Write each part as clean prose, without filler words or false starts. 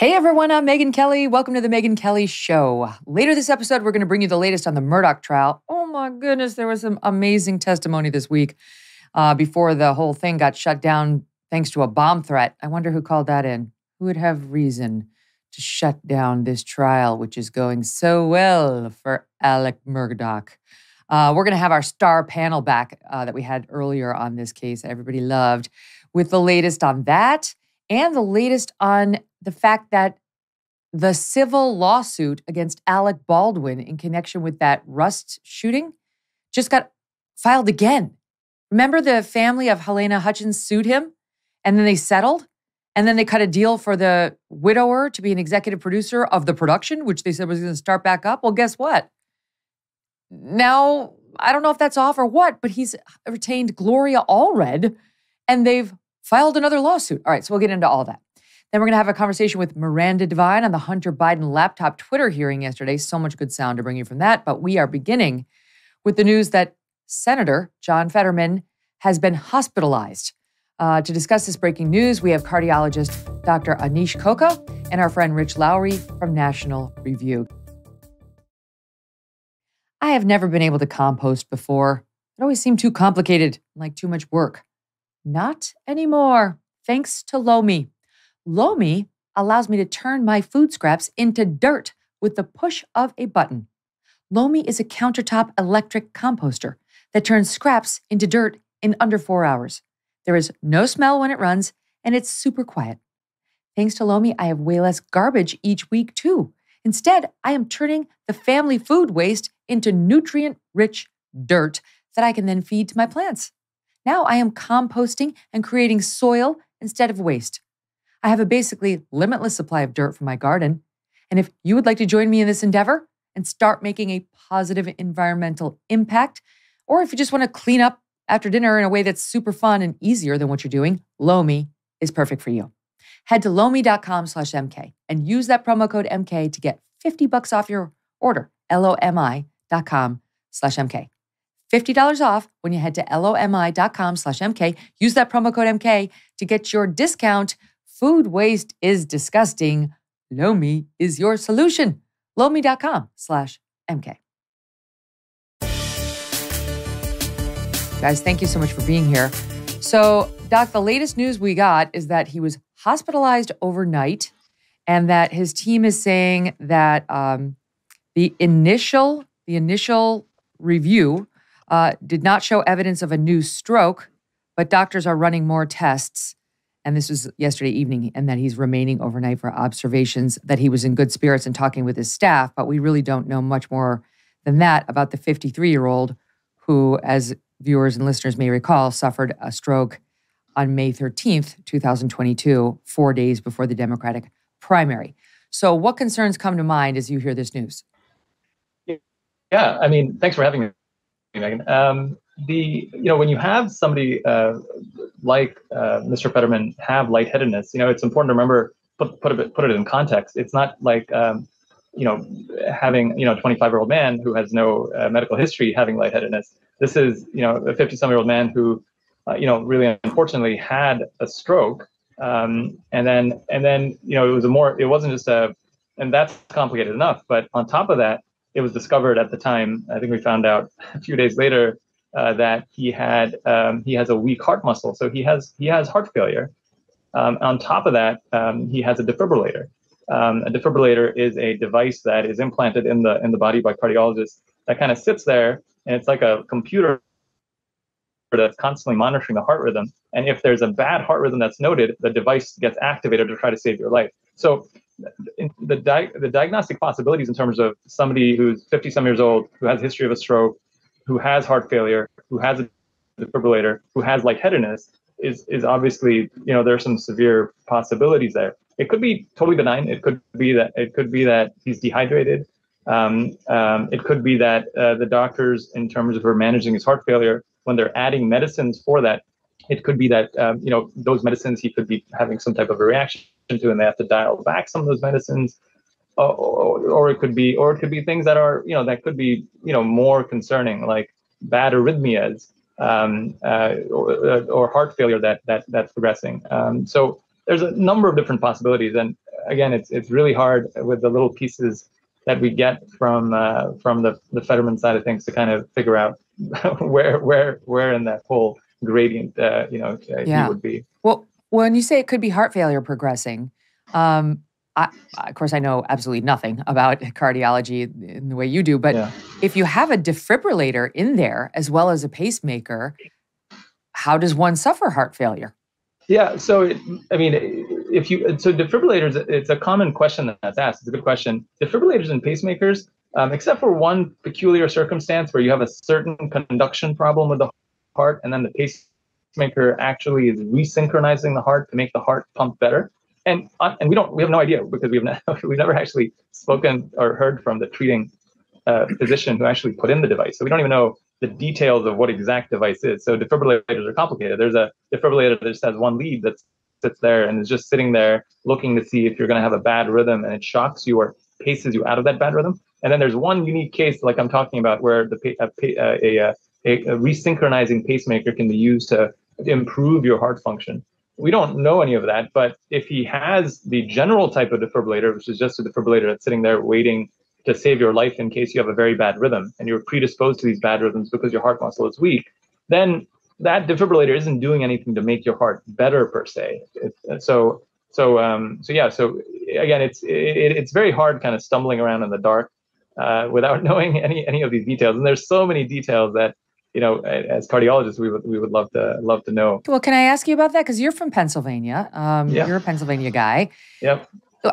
Hey everyone, I'm Megyn Kelly. Welcome to the Megyn Kelly Show. Later this episode, we're going to bring you the latest on the Murdaugh trial. Oh my goodness, there was some amazing testimony this week before the whole thing got shut down thanks to a bomb threat. I wonder who called that in. Who would have reason to shut down this trial, which is going so well for Alec Murdaugh? We're going to have our star panel back that we had earlier on this case that everybody loved with the latest on that and the latest on the fact that the civil lawsuit against Alec Baldwin in connection with that Rust shooting just got filed again. Remember the family of Helena Hutchins sued him and then they settled? And then they cut a deal for the widower to be an executive producer of the production, which they said was going to start back up. Well, guess what? Now, I don't know if that's off or what, but he's retained Gloria Allred and they've filed another lawsuit. All right, so we'll get into all that. Then we're going to have a conversation with Miranda Devine on the Hunter Biden laptop Twitter hearing yesterday. So much good sound to bring you from that. But we are beginning with the news that Senator John Fetterman has been hospitalized. To discuss this breaking news, we have cardiologist Dr. Anish Koka and our friend Rich Lowry from National Review. I have never been able to compost before. It always seemed too complicated, like too much work. Not anymore, thanks to Lomi. Lomi allows me to turn my food scraps into dirt with the push of a button. Lomi is a countertop electric composter that turns scraps into dirt in under 4 hours. There is no smell when it runs, and it's super quiet. Thanks to Lomi, I have way less garbage each week, too. Instead, I am turning the family food waste into nutrient-rich dirt that I can then feed to my plants. Now I am composting and creating soil instead of waste. I have a basically limitless supply of dirt for my garden. And if you would like to join me in this endeavor and start making a positive environmental impact, or if you just want to clean up after dinner in a way that's super fun and easier than what you're doing, Lomi is perfect for you. Head to lomi.com/MK and use that promo code MK to get $50 off your order, lomi.com/MK. $50 off when you head to lomi.com/MK. Use that promo code MK to get your discount. Food waste is disgusting. Lomi is your solution. Lomi.com/MK. Guys, thank you so much for being here. So, Doc, the latest news we got is that he was hospitalized overnight and that his team is saying that the initial review did not show evidence of a new stroke, but doctors are running more tests. And this was yesterday evening, and that he's remaining overnight for observations, that he was in good spirits and talking with his staff. But we really don't know much more than that about the 53-year-old who, as viewers and listeners may recall, suffered a stroke on May 13th, 2022, 4 days before the Democratic primary. So what concerns come to mind as you hear this news? Yeah, I mean, thanks for having me, Megyn. When you have somebody like Mr. Fetterman have lightheadedness, it's important to remember, put it in context. It's not like having a 25-year-old man who has no medical history having lightheadedness. This is a 50-some-year-old man who really unfortunately had a stroke, and then it wasn't just and that's complicated enough. But on top of that, it was discovered at the time, I think we found out a few days later, that he has a weak heart muscle, so he has heart failure. On top of that, he has a defibrillator. A defibrillator is a device that is implanted in the body by cardiologists that kind of sits there, and it's like a computer that's constantly monitoring the heart rhythm. And if there's a bad heart rhythm that's noted, the device gets activated to try to save your life. So the diagnostic possibilities in terms of somebody who's 50-some years old, who has a history of a stroke, who has heart failure, who has a defibrillator, who has lightheadedness, is obviously, there are some severe possibilities there. It could be totally benign. It could be that he's dehydrated. It could be that the doctors, in terms of managing his heart failure, when they're adding medicines for that, it could be that those medicines he could be having some type of a reaction to, and they have to dial back some of those medicines. Or it could be things that are that could be more concerning, like bad arrhythmias, or heart failure that's progressing. So there's a number of different possibilities, and again, it's really hard with the little pieces that we get from the Fetterman side of things to kind of figure out where in that whole gradient he would be. Well, when you say it could be heart failure progressing, of course I know absolutely nothing about cardiology in the way you do, but if you have a defibrillator in there as well as a pacemaker, how does one suffer heart failure? Yeah, so defibrillators, it's a common question that's asked. It's a good question. Defibrillators and pacemakers, except for one peculiar circumstance where you have a certain conduction problem with the heart, and then the pacemaker actually is resynchronizing the heart to make the heart pump better. And we have no idea, because we've never actually spoken or heard from the treating physician who actually put in the device. So we don't even know the details of what exact device is. So defibrillators are complicated. There's a defibrillator that just has one lead that sits there and is just sitting there looking to see if you're going to have a bad rhythm, and it shocks you or paces you out of that bad rhythm. And then there's one unique case, like I'm talking about, where a resynchronizing pacemaker can be used to improve your heart function. We don't know any of that, but if he has the general type of defibrillator, which is just a defibrillator that's sitting there waiting to save your life in case you have a very bad rhythm and you're predisposed to these bad rhythms because your heart muscle is weak, then that defibrillator isn't doing anything to make your heart better per se. So again, it's very hard kind of stumbling around in the dark without knowing any of these details. And there's so many details that, as cardiologists, we would love to know. Well, can I ask you about that? Because you're from Pennsylvania. You're a Pennsylvania guy. Yep.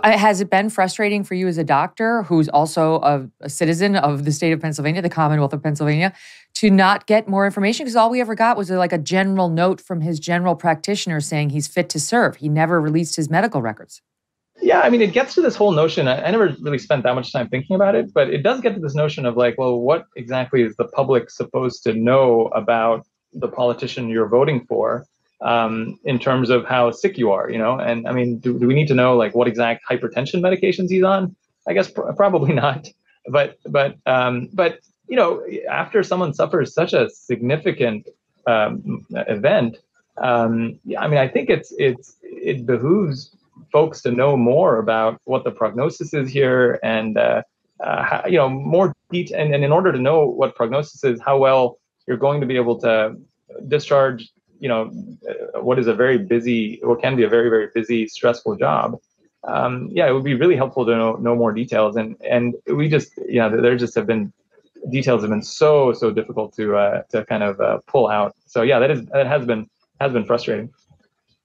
Has it been frustrating for you as a doctor who's also a citizen of the state of Pennsylvania, the Commonwealth of Pennsylvania, to not get more information? Because all we ever got was like a general note from his general practitioner saying he's fit to serve. He never released his medical records. Yeah, it gets to this whole notion. I never really spent that much time thinking about it, but it does get to this notion of like, well, what exactly is the public supposed to know about the politician you're voting for? In terms of how sick you are, and do we need to know like what exact hypertension medications he's on? I guess probably not. But after someone suffers such a significant event, I think it behooves folks to know more about what the prognosis is here, and more detail. And in order to know what prognosis is, how well you're going to be able to discharge what is what can be a very, very busy, stressful job. It would be really helpful to know more details. And we just, there just have been details have been so difficult to kind of pull out. So that has been frustrating.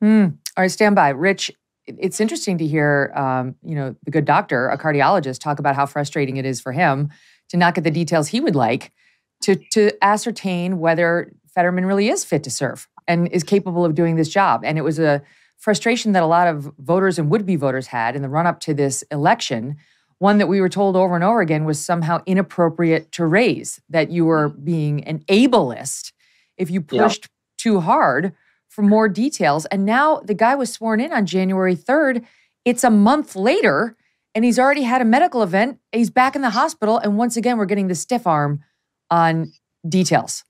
All right, stand by, Rich. It's interesting to hear, the good doctor, a cardiologist, talk about how frustrating it is for him to not get the details he would like to ascertain whether Fetterman really is fit to serve and is capable of doing this job. And it was a frustration that a lot of voters and would-be voters had in the run-up to this election, one that we were told over and over again was somehow inappropriate to raise, that you were being an ableist if you pushed too hard for more details. And now the guy was sworn in on January 3rd. It's a month later, and he's already had a medical event. He's back in the hospital, and once again, we're getting the stiff arm on details.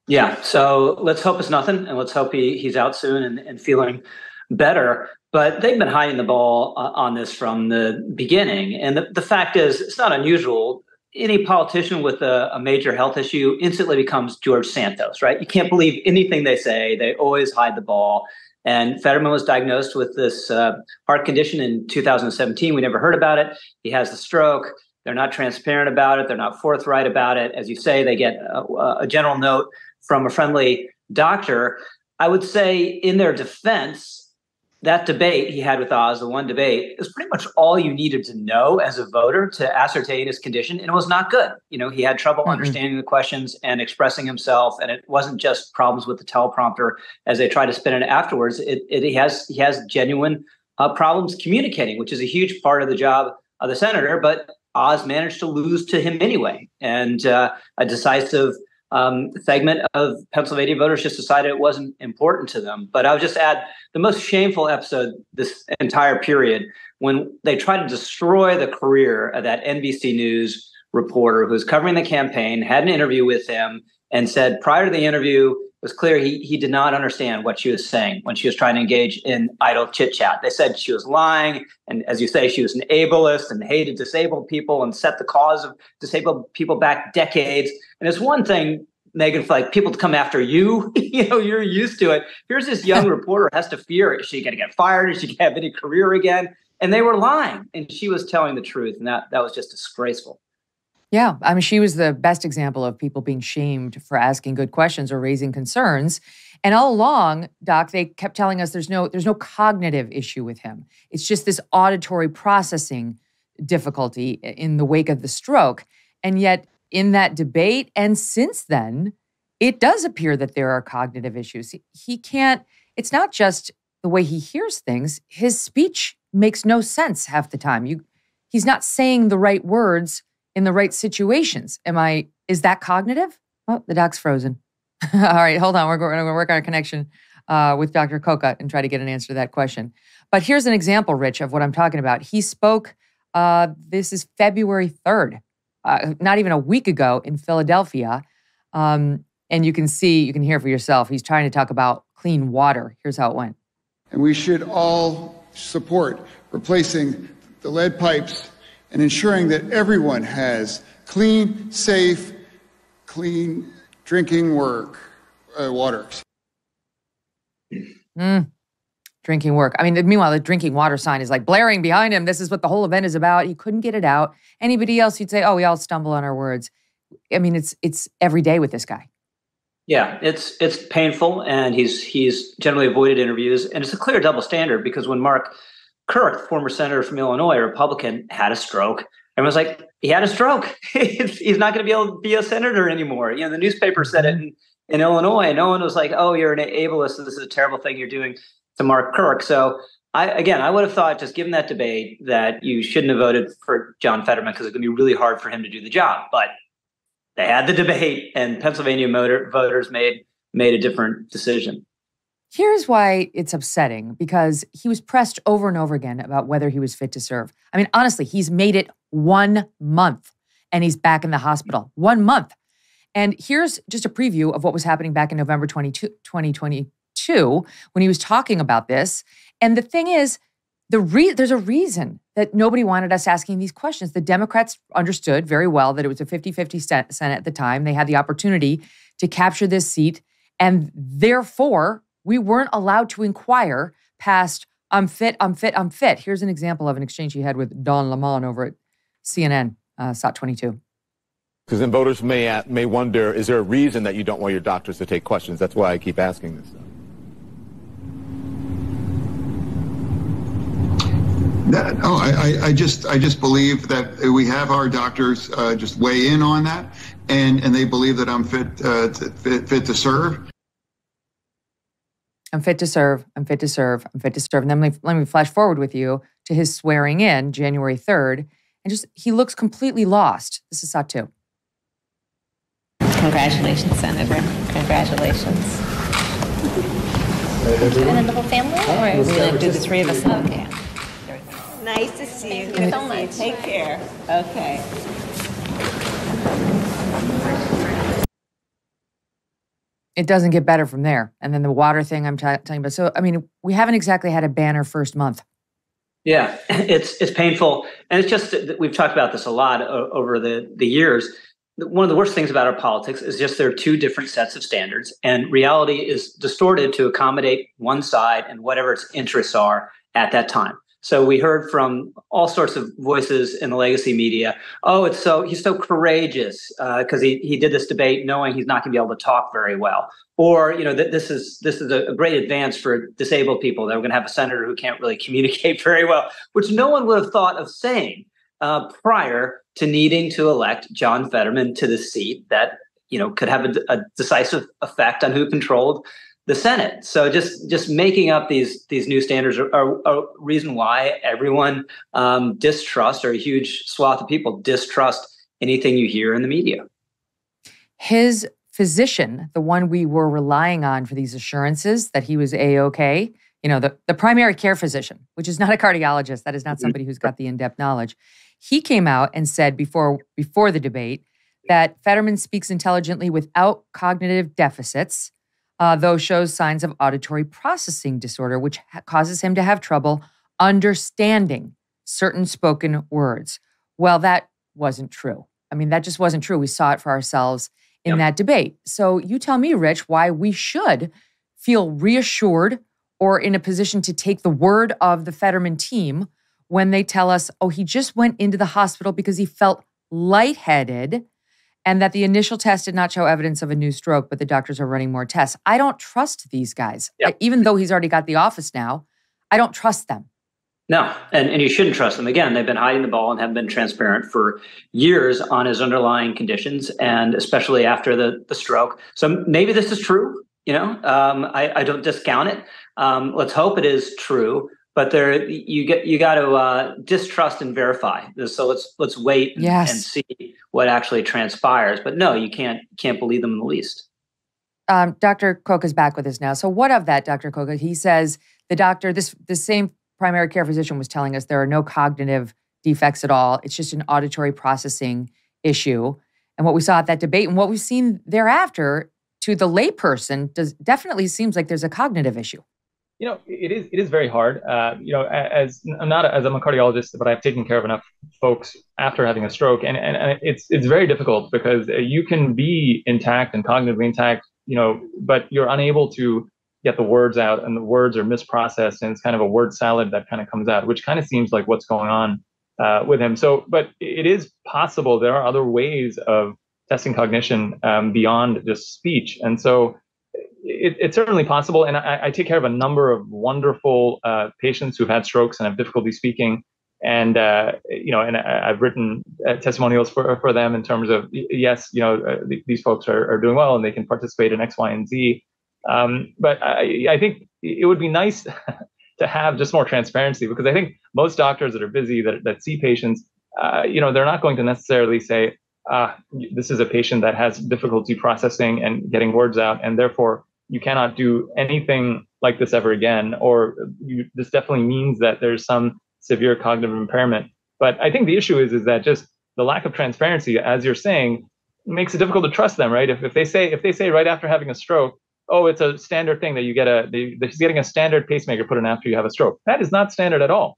Yeah, so let's hope it's nothing, and let's hope he's out soon and feeling better. But they've been hiding the ball on this from the beginning. And the fact is, it's not unusual. Any politician with a major health issue instantly becomes George Santos, right? You can't believe anything they say. They always hide the ball. And Fetterman was diagnosed with this heart condition in 2017. We never heard about it. He has the stroke. They're not transparent about it. They're not forthright about it. As you say, they get a general note from a friendly doctor. I would say in their defense, that debate he had with Oz, the one debate, is pretty much all you needed to know as a voter to ascertain his condition. And it was not good. He had trouble understanding the questions and expressing himself. And it wasn't just problems with the teleprompter as they try to spin it afterwards. He has genuine problems communicating, which is a huge part of the job of the senator. But Oz managed to lose to him anyway. And a decisive segment of Pennsylvania voters just decided it wasn't important to them. But I would just add the most shameful episode this entire period, when they tried to destroy the career of that NBC News reporter who was covering the campaign, had an interview with him, and said prior to the interview, it was clear he did not understand what she was saying when she was trying to engage in idle chit-chat. They said she was lying, and as you say, she was an ableist and hated disabled people and set the cause of disabled people back decades. And it's one thing, Megyn, for like people to come after you, you're used to it. Here's this young reporter has to fear, is she going to get fired? Is she going to have any career again? And they were lying, and she was telling the truth, and that was just disgraceful. Yeah, I mean, she was the best example of people being shamed for asking good questions or raising concerns. And all along, Doc, they kept telling us there's no cognitive issue with him. It's just this auditory processing difficulty in the wake of the stroke. And yet, in that debate, and since then, it does appear that there are cognitive issues. He can't, it's not just the way he hears things. His speech makes no sense half the time. He's not saying the right words in the right situations. Is that cognitive? Oh, the doc's frozen. All right, hold on. We're going to work on a connection with Dr. Kokot and try to get an answer to that question. But here's an example, Rich, of what I'm talking about. He spoke, this is February 3rd, not even a week ago in Philadelphia. And you can hear for yourself. He's trying to talk about clean water. Here's how it went. And we should all support replacing the lead pipes and ensuring that everyone has clean, safe, clean drinking water. Drinking work. I mean, meanwhile, the drinking water sign is like blaring behind him. This is what the whole event is about. He couldn't get it out. Anybody else, you'd say, oh, we all stumble on our words. I mean, it's every day with this guy. Yeah, it's painful, and he's generally avoided interviews, and it's a clear double standard because when Mark Kirk, former senator from Illinois, a Republican, had a stroke, everyone's like, he had a stroke. He's not going to be able to be a senator anymore. The newspaper said it in Illinois. No one was like, oh, you're an ableist, and this is a terrible thing you're doing to Mark Kirk. So I would have thought, just given that debate, that you shouldn't have voted for John Fetterman because it's going to be really hard for him to do the job. But they had the debate, and Pennsylvania voters made a different decision. Here's why it's upsetting, because he was pressed over and over again about whether he was fit to serve. I mean, honestly, he's made it 1 month and he's back in the hospital. 1 month. And here's just a preview of what was happening back in November 2022 when he was talking about this. And the thing is, there's a reason that nobody wanted us asking these questions. The Democrats understood very well that it was a 50-50 Senate at the time. They had the opportunity to capture this seat, and therefore, we weren't allowed to inquire past, I'm fit. Here's an example of an exchange he had with Don Lemon over at CNN, SOT 22. Because then voters may wonder, is there a reason that you don't want your doctors to take questions? That's why I keep asking this. I just believe that we have our doctors just weigh in on that, and they believe that I'm fit to serve. I'm fit to serve. I'm fit to serve. I'm fit to serve. And then let me flash forward with you to his swearing in January 3rd. And he looks completely lost. This is SOT 2. Congratulations, Senator. Congratulations. And then the whole family? All right, we're going to do the three of us. Okay. Nice to see you. Thank you so much. Take care. Okay. It doesn't get better from there. And then the water thing I'm telling about. So, I mean, we haven't exactly had a banner first month. Yeah, it's painful. And it's just, we've talked about this a lot over the years. One of the worst things about our politics is just there are two different sets of standards, and reality is distorted to accommodate one side and whatever its interests are at that time. So we heard from all sorts of voices in the legacy media. Oh, he's so courageous because he did this debate knowing he's not going to be able to talk very well. Or, this is a great advance for disabled people that we're going to have a senator who can't really communicate very well, which no one would have thought of saying prior to needing to elect John Fetterman to the seat that, could have a decisive effect on who controlled the Senate. So just making up these new standards are a reason why everyone distrusts, or a huge swath of people distrust anything you hear in the media. His physician, the one we were relying on for these assurances that he was A-OK, the primary care physician, which is not a cardiologist, that is not somebody who's got the in-depth knowledge. He came out and said before the debate that Fetterman speaks intelligently without cognitive deficits. though shows signs of auditory processing disorder, which causes him to have trouble understanding certain spoken words. Well, that wasn't true. I mean, that just wasn't true. We saw it for ourselves in that debate. So you tell me, Rich, why we should feel reassured or in a position to take the word of the Fetterman team when they tell us, oh, he just went into the hospital because he felt lightheaded and that the initial test did not show evidence of a new stroke, but the doctors are running more tests. I don't trust these guys. Even though he's already got the office now, I don't trust them. No, and you shouldn't trust them. Again, they've been hiding the ball and have been transparent for years on his underlying conditions, and especially after the stroke. So maybe this is true. I don't discount it. Let's hope it is true. But you got to distrust and verify. So let's wait and see what actually transpires. But no, you can't believe them in the least. Dr. Coca's back with us now. So what of that, Dr. Coca? He says the doctor, this same primary care physician was telling us there are no cognitive defects at all. It's just an auditory processing issue. And what we saw at that debate and what we've seen thereafter to the layperson definitely seems like there's a cognitive issue. It is very hard. As I'm a cardiologist, but I've taken care of enough folks after having a stroke, and it's very difficult because you can be intact and cognitively intact, but you're unable to get the words out, and the words are misprocessed, and it's kind of a word salad that kind of comes out, which kind of seems like what's going on with him. So, but it is possible there are other ways of testing cognition beyond just speech, and so. It's certainly possible, and I take care of a number of wonderful patients who've had strokes and have difficulty speaking, and I've written testimonials for them in terms of yes, these folks are doing well and they can participate in X, Y, and Z. But I think it would be nice to have just more transparency, because I think most doctors that are busy that see patients, they're not going to necessarily say, this is a patient that has difficulty processing and getting words out, and therefore you cannot do anything like this ever again, or this definitely means that there's some severe cognitive impairment. But I think the issue is that just the lack of transparency, as you're saying, makes it difficult to trust them, right? If they say right after having a stroke, oh, it's a standard thing that you get she's getting a standard pacemaker put in after you have a stroke. That is not standard at all.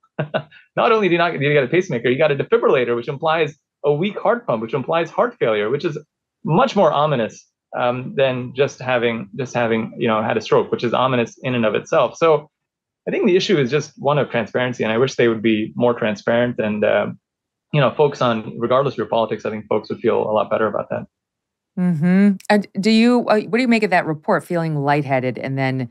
Not only do you get a pacemaker, you got a defibrillator, which implies a weak heart pump, which implies heart failure, which is much more ominous than just having had a stroke, which is ominous in and of itself. So I think the issue is just one of transparency, and I wish they would be more transparent. And folks regardless of your politics, I think folks would feel a lot better about that. Mm-hmm. And what do you make of that report? Feeling lightheaded and then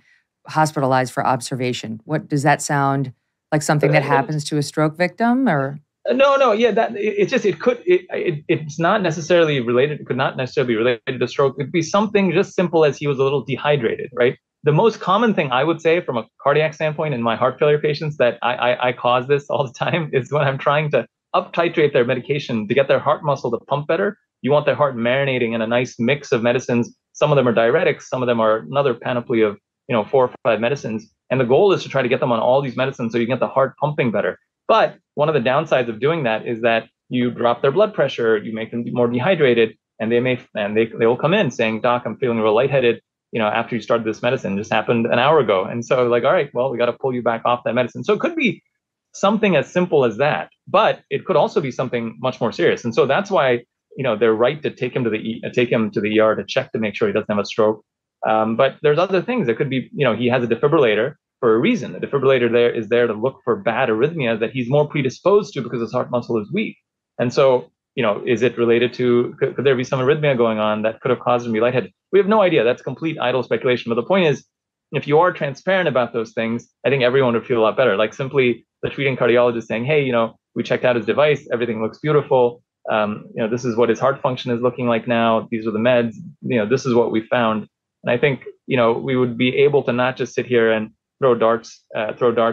hospitalized for observation. What does that sound like? Something that happens to a stroke victim, or? No, yeah, it's not necessarily related. It could not necessarily be related to stroke. It'd be something just simple as he was a little dehydrated, right? The most common thing I would say from a cardiac standpoint in my heart failure patients that I cause this all the time is when I'm trying to up titrate their medication to get their heart muscle to pump better. You want their heart marinating in a nice mix of medicines. Some of them are diuretics, some of them are another panoply of 4 or 5 medicines. And the goal is to try to get them on all these medicines so you get the heart pumping better. But one of the downsides of doing that is that you drop their blood pressure, you make them more dehydrated, and they will come in saying, "Doc, I'm feeling real lightheaded. After you started this medicine, this happened an hour ago." And so, all right, well, we got to pull you back off that medicine. So it could be something as simple as that, but it could also be something much more serious. And so that's why they're right to take him to the ER to check to make sure he doesn't have a stroke. But there's other things. That could be, he has a defibrillator for a reason. The defibrillator is there to look for bad arrhythmias that he's more predisposed to because his heart muscle is weak. And so, is it related to, could there be some arrhythmia going on that could have caused him to be lightheaded? We have no idea. That's complete idle speculation. But the point is, if you are transparent about those things, I think everyone would feel a lot better. Like simply the treating cardiologist saying, "Hey, we checked out his device. Everything looks beautiful. This is what his heart function is looking like now. These are the meds. This is what we found." And I think, we would be able to not just sit here and throw darts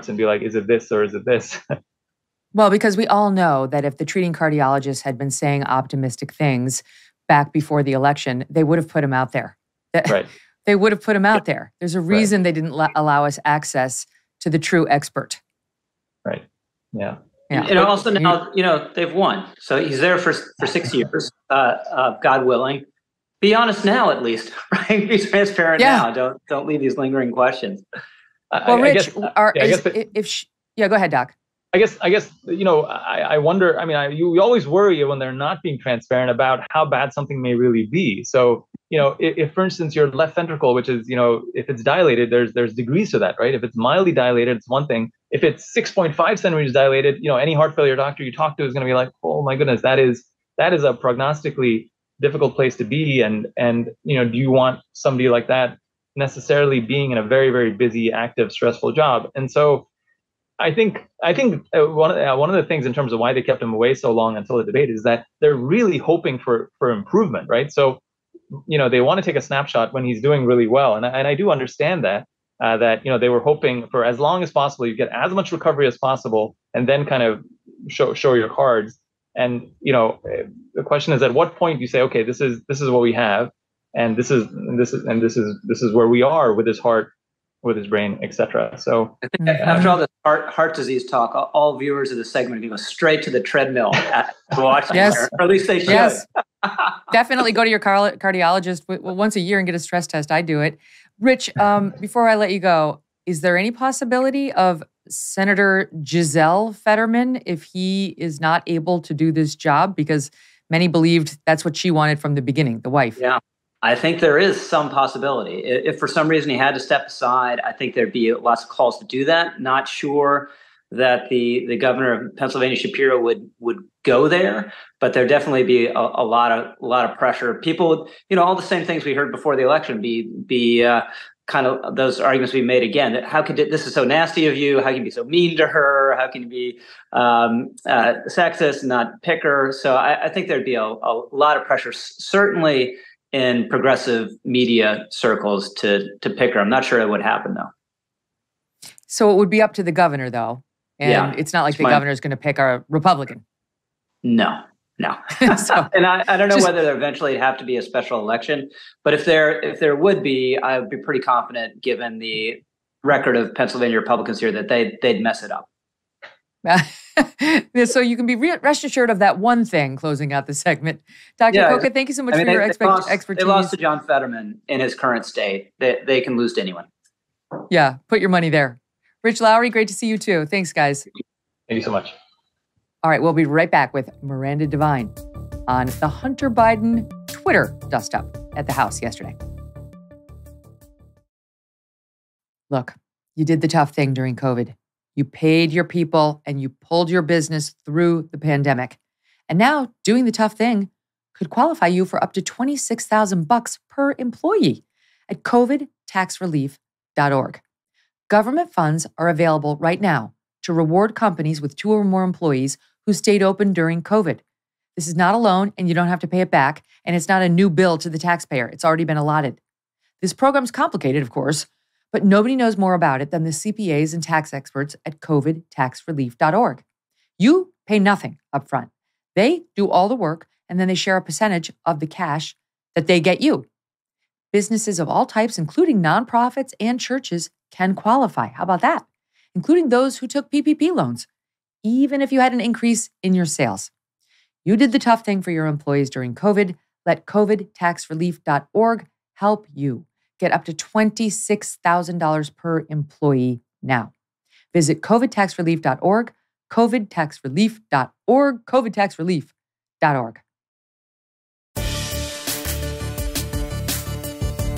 and be like, is it this or is it this? Well, because we all know that if the treating cardiologist had been saying optimistic things back before the election, they would have put him out there. Right. They would have put him out there. There's a reason they didn't allow us access to the true expert. Right. Yeah. And also now, they've won. So he's there for 6 years, God willing. be honest now, at least, right? Be transparent now. Don't leave these lingering questions. Well, Rich, go ahead, Doc. I guess, I wonder, you always worry when they're not being transparent about how bad something may really be. So, if for instance, your left ventricle, which is, if it's dilated, there's degrees to that, right? If it's mildly dilated, it's one thing. If it's 6.5 centimeters dilated, any heart failure doctor you talk to is going to be like, oh my goodness, that is a prognostically difficult place to be. And, do you want somebody like that necessarily being in a very, very busy, active, stressful job? And so, I think one of the things in terms of why they kept him away so long until the debate is that they're really hoping for improvement, right? So, they want to take a snapshot when he's doing really well, and I do understand that they were hoping for as long as possible, you get as much recovery as possible, and then kind of show your cards. And the question is, at what point do you say, okay, this is what we have, and this is where we are with his heart, with his brain, etc. So I think after all this heart disease talk, all viewers of the segment can go straight to the treadmill to watch yes. or at least they should. Yes. Definitely go to your cardiologist once a year and get a stress test. I do it. Rich, before I let you go, is there any possibility of Senator Giselle Fetterman, if he is not able to do this job? Because many believed that's what she wanted from the beginning, the wife. Yeah. I think there is some possibility. If for some reason he had to step aside, I think there'd be lots of calls to do that. Not sure that the governor of Pennsylvania, Shapiro, would go there, but there'd definitely be a lot of pressure. People, all the same things we heard before the election be kind of those arguments we made again. That how could this is so nasty of you? How can you be so mean to her? How can you be sexist and not pick her? So I think there'd be a lot of pressure, certainly in progressive media circles to pick her. I'm not sure it would happen, though. So it would be up to the governor, though. And it's not like the governor is going to pick a Republican. No. So, and I don't know whether there eventually have to be a special election, but if there would be, I would be pretty confident, given the record of Pennsylvania Republicans here, that they'd mess it up. So you can be rest assured of that one thing closing out the segment. Dr. Coca, thank you so much for your expertise. They lost to John Fetterman in his current state. They can lose to anyone. Yeah, put your money there. Rich Lowry, great to see you too. Thanks, guys. Thank you so much. All right, we'll be right back with Miranda Devine on the Hunter Biden Twitter dust-up at the House yesterday. Look, you did the tough thing during COVID. You paid your people and you pulled your business through the pandemic. And now doing the tough thing could qualify you for up to $26,000 per employee at covidtaxrelief.org. Government funds are available right now to reward companies with 2 or more employees who stayed open during COVID. This is not a loan and you don't have to pay it back, and it's not a new bill to the taxpayer. It's already been allotted. This program's complicated, of course, but nobody knows more about it than the CPAs and tax experts at covidtaxrelief.org. You pay nothing up front. They do all the work, and then they share a percentage of the cash that they get you. Businesses of all types, including nonprofits and churches, can qualify. How about that? Including those who took PPP loans, even if you had an increase in your sales. You did the tough thing for your employees during COVID. Let covidtaxrelief.org help you get up to $26,000 per employee now. Visit covidtaxrelief.org, covidtaxrelief.org, covidtaxrelief.org.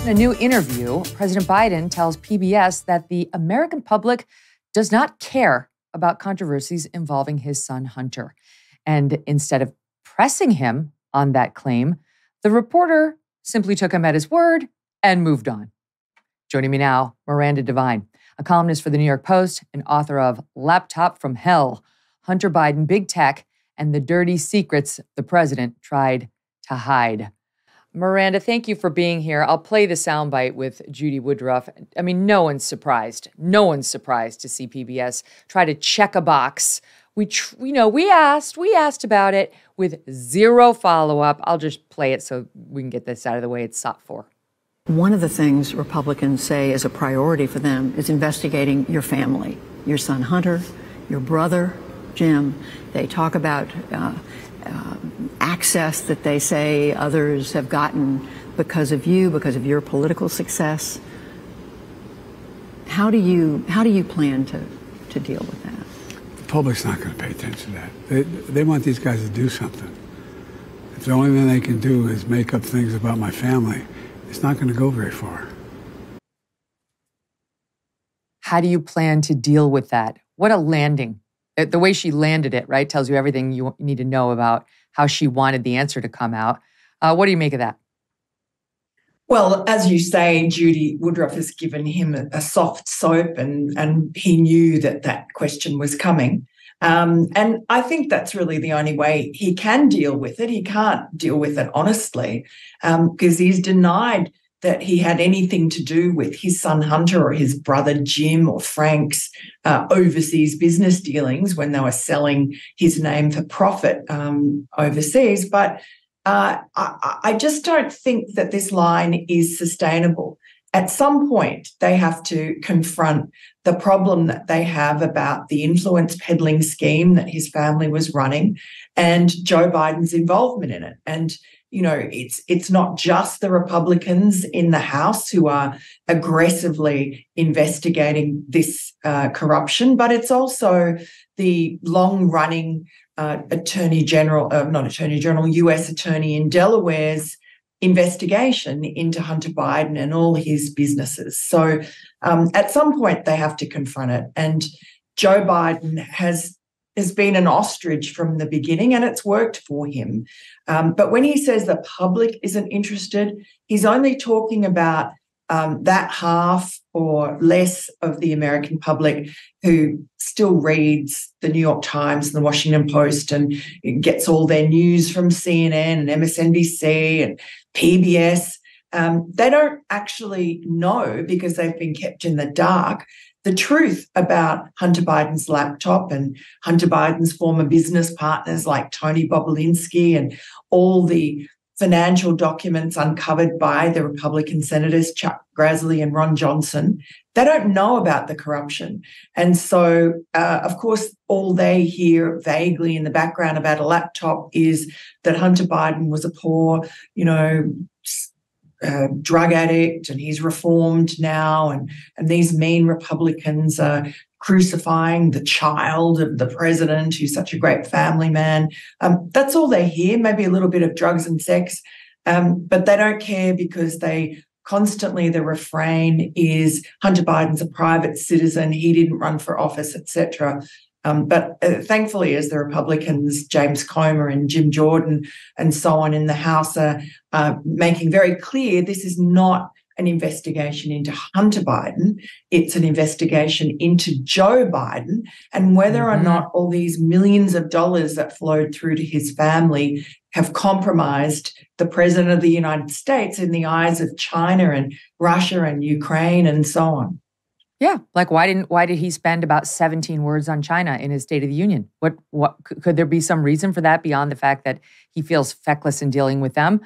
In a new interview, President Biden tells PBS that the American public does not care about controversies involving his son, Hunter. And instead of pressing him on that claim, the reporter simply took him at his word and moved on. Joining me now, Miranda Devine, a columnist for the New York Post and author of Laptop from Hell, Hunter Biden, Big Tech, and the Dirty Secrets the President Tried to Hide. Miranda, thank you for being here. I'll play the soundbite with Judy Woodruff. I mean, no one's surprised. No one's surprised to see PBS try to check a box. We asked about it with zero follow-up. I'll just play it so we can get this out of the way it's sought for. One of the things Republicans say is a priority for them is investigating your family, your son Hunter, your brother Jim. They talk about access that they say others have gotten because of you, because of your political success. How do you plan to deal with that? The public's not going to pay attention to that. They want these guys to do something. If the only thing they can do is make up things about my family, it's not going to go very far. How do you plan to deal with that? What a landing. The way she landed it, right, tells you everything you need to know about how she wanted the answer to come out. What do you make of that? Well, as you say, Judy Woodruff has given him a soft soap, and he knew that question was coming. And I think that's really the only way he can deal with it. He can't deal with it honestly, because he's denied that he had anything to do with his son Hunter or his brother Jim or Frank's overseas business dealings when they were selling his name for profit overseas. But I just don't think that this line is sustainable. At some point, they have to confront the problem that they have about the influence peddling scheme that his family was running and Joe Biden's involvement in it. And, you know, it's not just the Republicans in the House who are aggressively investigating this corruption, but it's also the long-running U.S. Attorney in Delaware's investigation into Hunter Biden and all his businesses. So at some point they have to confront it. And Joe Biden has been an ostrich from the beginning, and it's worked for him. But when he says the public isn't interested, he's only talking about that half or less of the American public who still reads the New York Times and the Washington Post and gets all their news from CNN and MSNBC and PBS. They don't actually know, because they've been kept in the dark, the truth about Hunter Biden's laptop and Hunter Biden's former business partners like Tony Bobulinski and all the financial documents uncovered by the Republican senators Chuck Grassley and Ron Johnson. They don't know about the corruption. And so, of course, all they hear vaguely in the background about a laptop is that Hunter Biden was a poor, drug addict, and he's reformed now, and these mean Republicans are crucifying the child of the president, who's such a great family man. That's all they hear, maybe a little bit of drugs and sex, but they don't care, because the refrain is Hunter Biden's a private citizen, he didn't run for office, etc. But thankfully, as the Republicans, James Comer and Jim Jordan and so on in the House are making very clear, this is not an investigation into Hunter Biden. It's an investigation into Joe Biden and whether or not all these millions of dollars that flowed through to his family have compromised the president of the United States in the eyes of China and Russia and Ukraine and so on. Yeah, like why did he spend about 17 words on China in his State of the Union? What could there be some reason for that beyond the fact that he feels feckless in dealing with them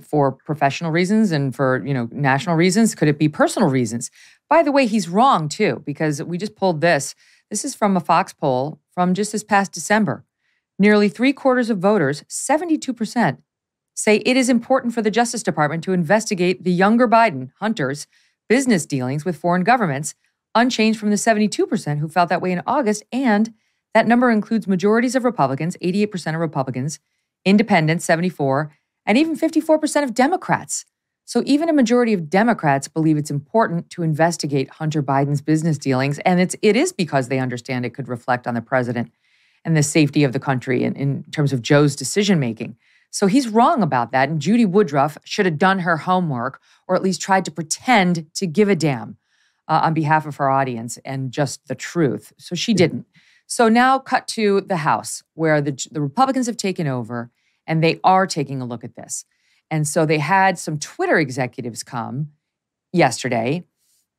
for professional reasons and for national reasons? Could it be personal reasons? By the way, he's wrong too, because we just pulled this. This is from a Fox poll from just this past December. Nearly 3/4 of voters, 72%, say it is important for the Justice Department to investigate the younger Biden, Hunter's, business dealings with foreign governments, unchanged from the 72% who felt that way in August. And that number includes majorities of Republicans, 88% of Republicans, independents, 74%, and even 54% of Democrats. So even a majority of Democrats believe it's important to investigate Hunter Biden's business dealings. And it is because they understand it could reflect on the president and the safety of the country in terms of Joe's decision-making. So he's wrong about that. And Judy Woodruff should have done her homework, or at least tried to pretend to give a damn on behalf of her audience and just the truth. So she didn't. So now cut to the House, where the Republicans have taken over, and they are taking a look at this. And so they had some Twitter executives come yesterday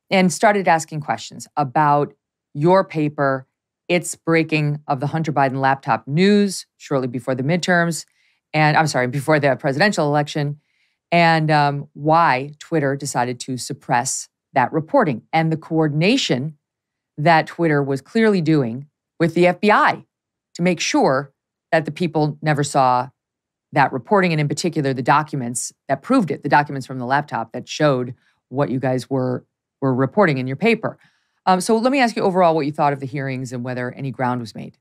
and started asking questions about your paper, its breaking of the Hunter Biden laptop news shortly before the midterms, before the presidential election, and why Twitter decided to suppress that reporting and the coordination that Twitter was clearly doing with the FBI to make sure that the people never saw that reporting, and in particular, the documents that proved it, the documents from the laptop that showed what you guys were reporting in your paper. So let me ask you overall what you thought of the hearings and whether any ground was made.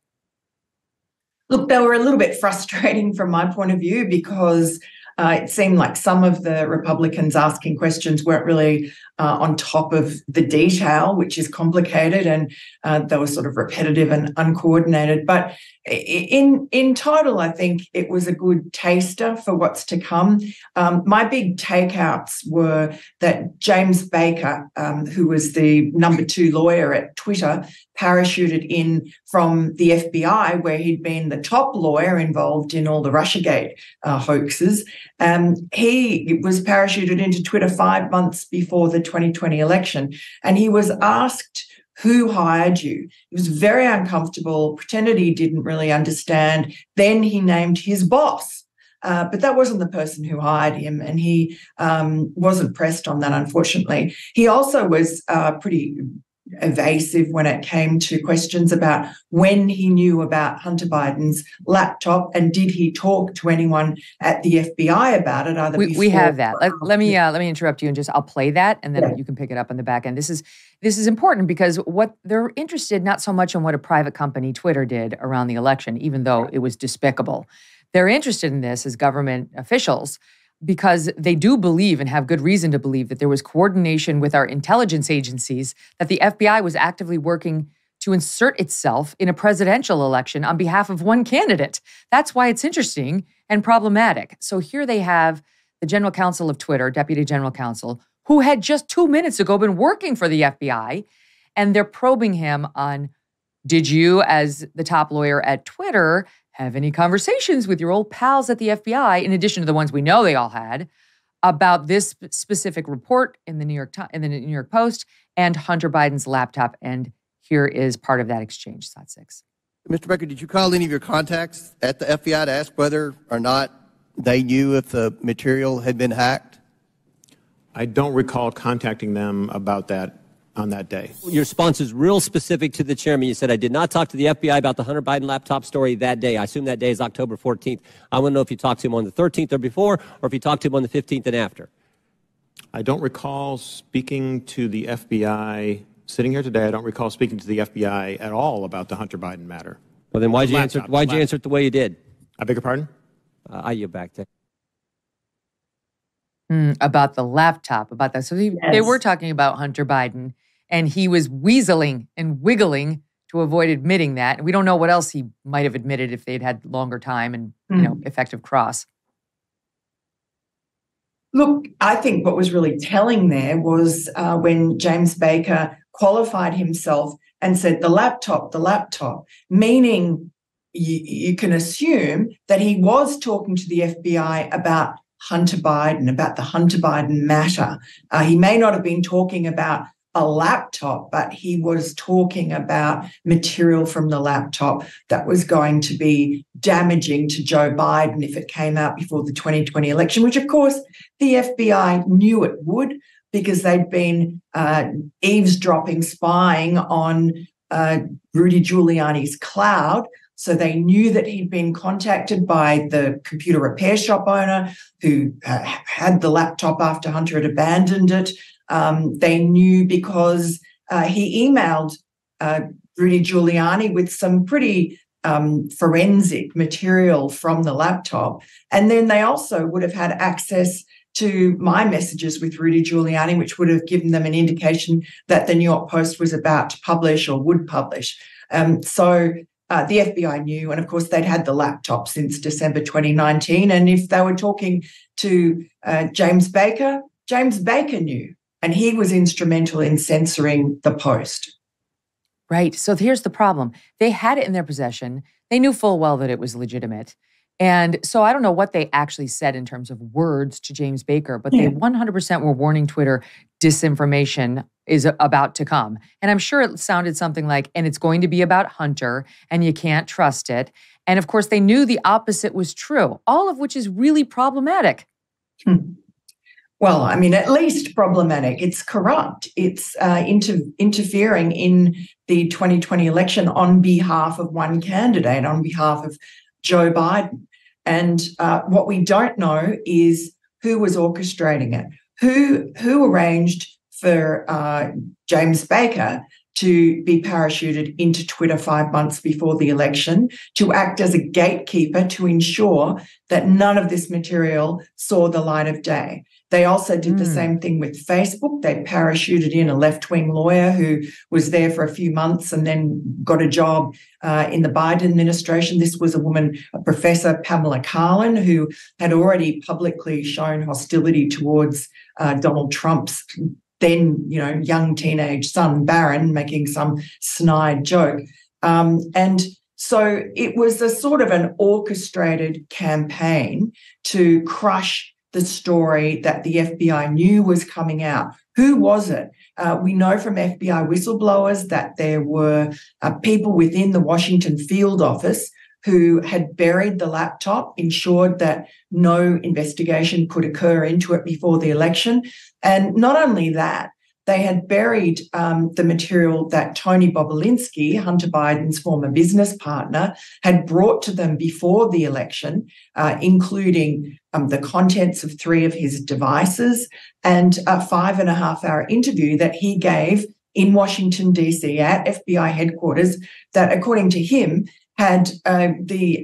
Look, they were a little bit frustrating from my point of view because it seemed like some of the Republicans asking questions weren't really on top of the detail, which is complicated, and they were sort of repetitive and uncoordinated. But in total, I think it was a good taster for what's to come. My big takeouts were that James Baker, who was the number 2 lawyer at Twitter, parachuted in from the FBI, where he'd been the top lawyer involved in all the Russiagate hoaxes. He was parachuted into Twitter 5 months before the 2020 election, and he was asked, "Who hired you?" He was very uncomfortable, pretended he didn't really understand. Then he named his boss. But that wasn't the person who hired him, and he wasn't pressed on that, unfortunately. He also was pretty evasive when it came to questions about when he knew about Hunter Biden's laptop and did he talk to anyone at the FBI about it. Either we have that. Let me interrupt you and I'll play that, and then you can pick it up on the back end. This is important because what they're interested not so much in what a private company, Twitter, did around the election, even though it was despicable. They're interested in this as government officials because they do believe and have good reason to believe that there was coordination with our intelligence agencies, that the FBI was actively working to insert itself in a presidential election on behalf of one candidate. That's why it's interesting and problematic. So here they have the general counsel of Twitter, deputy general counsel, who had just 2 minutes ago been working for the FBI, and they're probing him on, did you, as the top lawyer at Twitter, have any conversations with your old pals at the FBI, in addition to the ones we know they all had, about this specific report in the New York Post and Hunter Biden's laptop? And here is part of that exchange, Sot 6. Mr. Baker, did you call any of your contacts at the FBI to ask whether or not they knew if the material had been hacked? I don't recall contacting them about that on that day. Your response is real specific to the chairman. You said, I did not talk to the FBI about the Hunter Biden laptop story that day. I assume that day is October 14th. I want to know if you talked to him on the 13th or before, or if you talked to him on the 15th and after. I don't recall speaking to the FBI. Sitting here today, I don't recall speaking to the FBI at all about the Hunter Biden matter. Well, then why'd you answer it the way you did? I beg your pardon? I yield back to about the laptop, about that. So they were talking about Hunter Biden, and he was weaseling and wiggling to avoid admitting that. And we don't know what else he might have admitted if they'd had longer time and effective cross. Look, I think what was really telling there was when James Baker qualified himself and said the laptop, meaning you can assume that he was talking to the FBI about Hunter Biden, about the Hunter Biden matter. He may not have been talking about a laptop, but he was talking about material from the laptop that was going to be damaging to Joe Biden if it came out before the 2020 election, which, of course, the FBI knew it would because they'd been eavesdropping, spying on Rudy Giuliani's cloud. So they knew that he'd been contacted by the computer repair shop owner who had the laptop after Hunter had abandoned it. They knew because he emailed Rudy Giuliani with some pretty forensic material from the laptop. And then they also would have had access to my messages with Rudy Giuliani, which would have given them an indication that the New York Post was about to publish or would publish. So the FBI knew, and of course they'd had the laptop since December 2019. And if they were talking to James Baker knew, and he was instrumental in censoring the Post. Right. So here's the problem. They had it in their possession. They knew full well that it was legitimate. And so I don't know what they actually said in terms of words to James Baker, but they 100% were warning Twitter disinformation is about to come. And I'm sure it sounded something like, and it's going to be about Hunter, and you can't trust it. And of course, they knew the opposite was true, all of which is really problematic. Well, I mean, at least problematic. It's corrupt. It's interfering in the 2020 election on behalf of one candidate, on behalf of Joe Biden. And what we don't know is who was orchestrating it, who arranged for James Baker to be parachuted into Twitter 5 months before the election to act as a gatekeeper to ensure that none of this material saw the light of day. They also did the same thing with Facebook. They parachuted in a left-wing lawyer who was there for a few months and then got a job in the Biden administration. This was a woman, Professor Pamela Karlan, who had already publicly shown hostility towards Donald Trump's then, young teenage son, Barron, making some snide joke. And so it was a sort of an orchestrated campaign to crush the story that the FBI knew was coming out. Who was it? We know from FBI whistleblowers that there were people within the Washington field office who had buried the laptop, ensured that no investigation could occur into it before the election. And not only that, they had buried the material that Tony Bobulinski, Hunter Biden's former business partner, had brought to them before the election, including the contents of 3 of his devices and a 5.5-hour interview that he gave in Washington, D.C. at FBI headquarters that, according to him, had the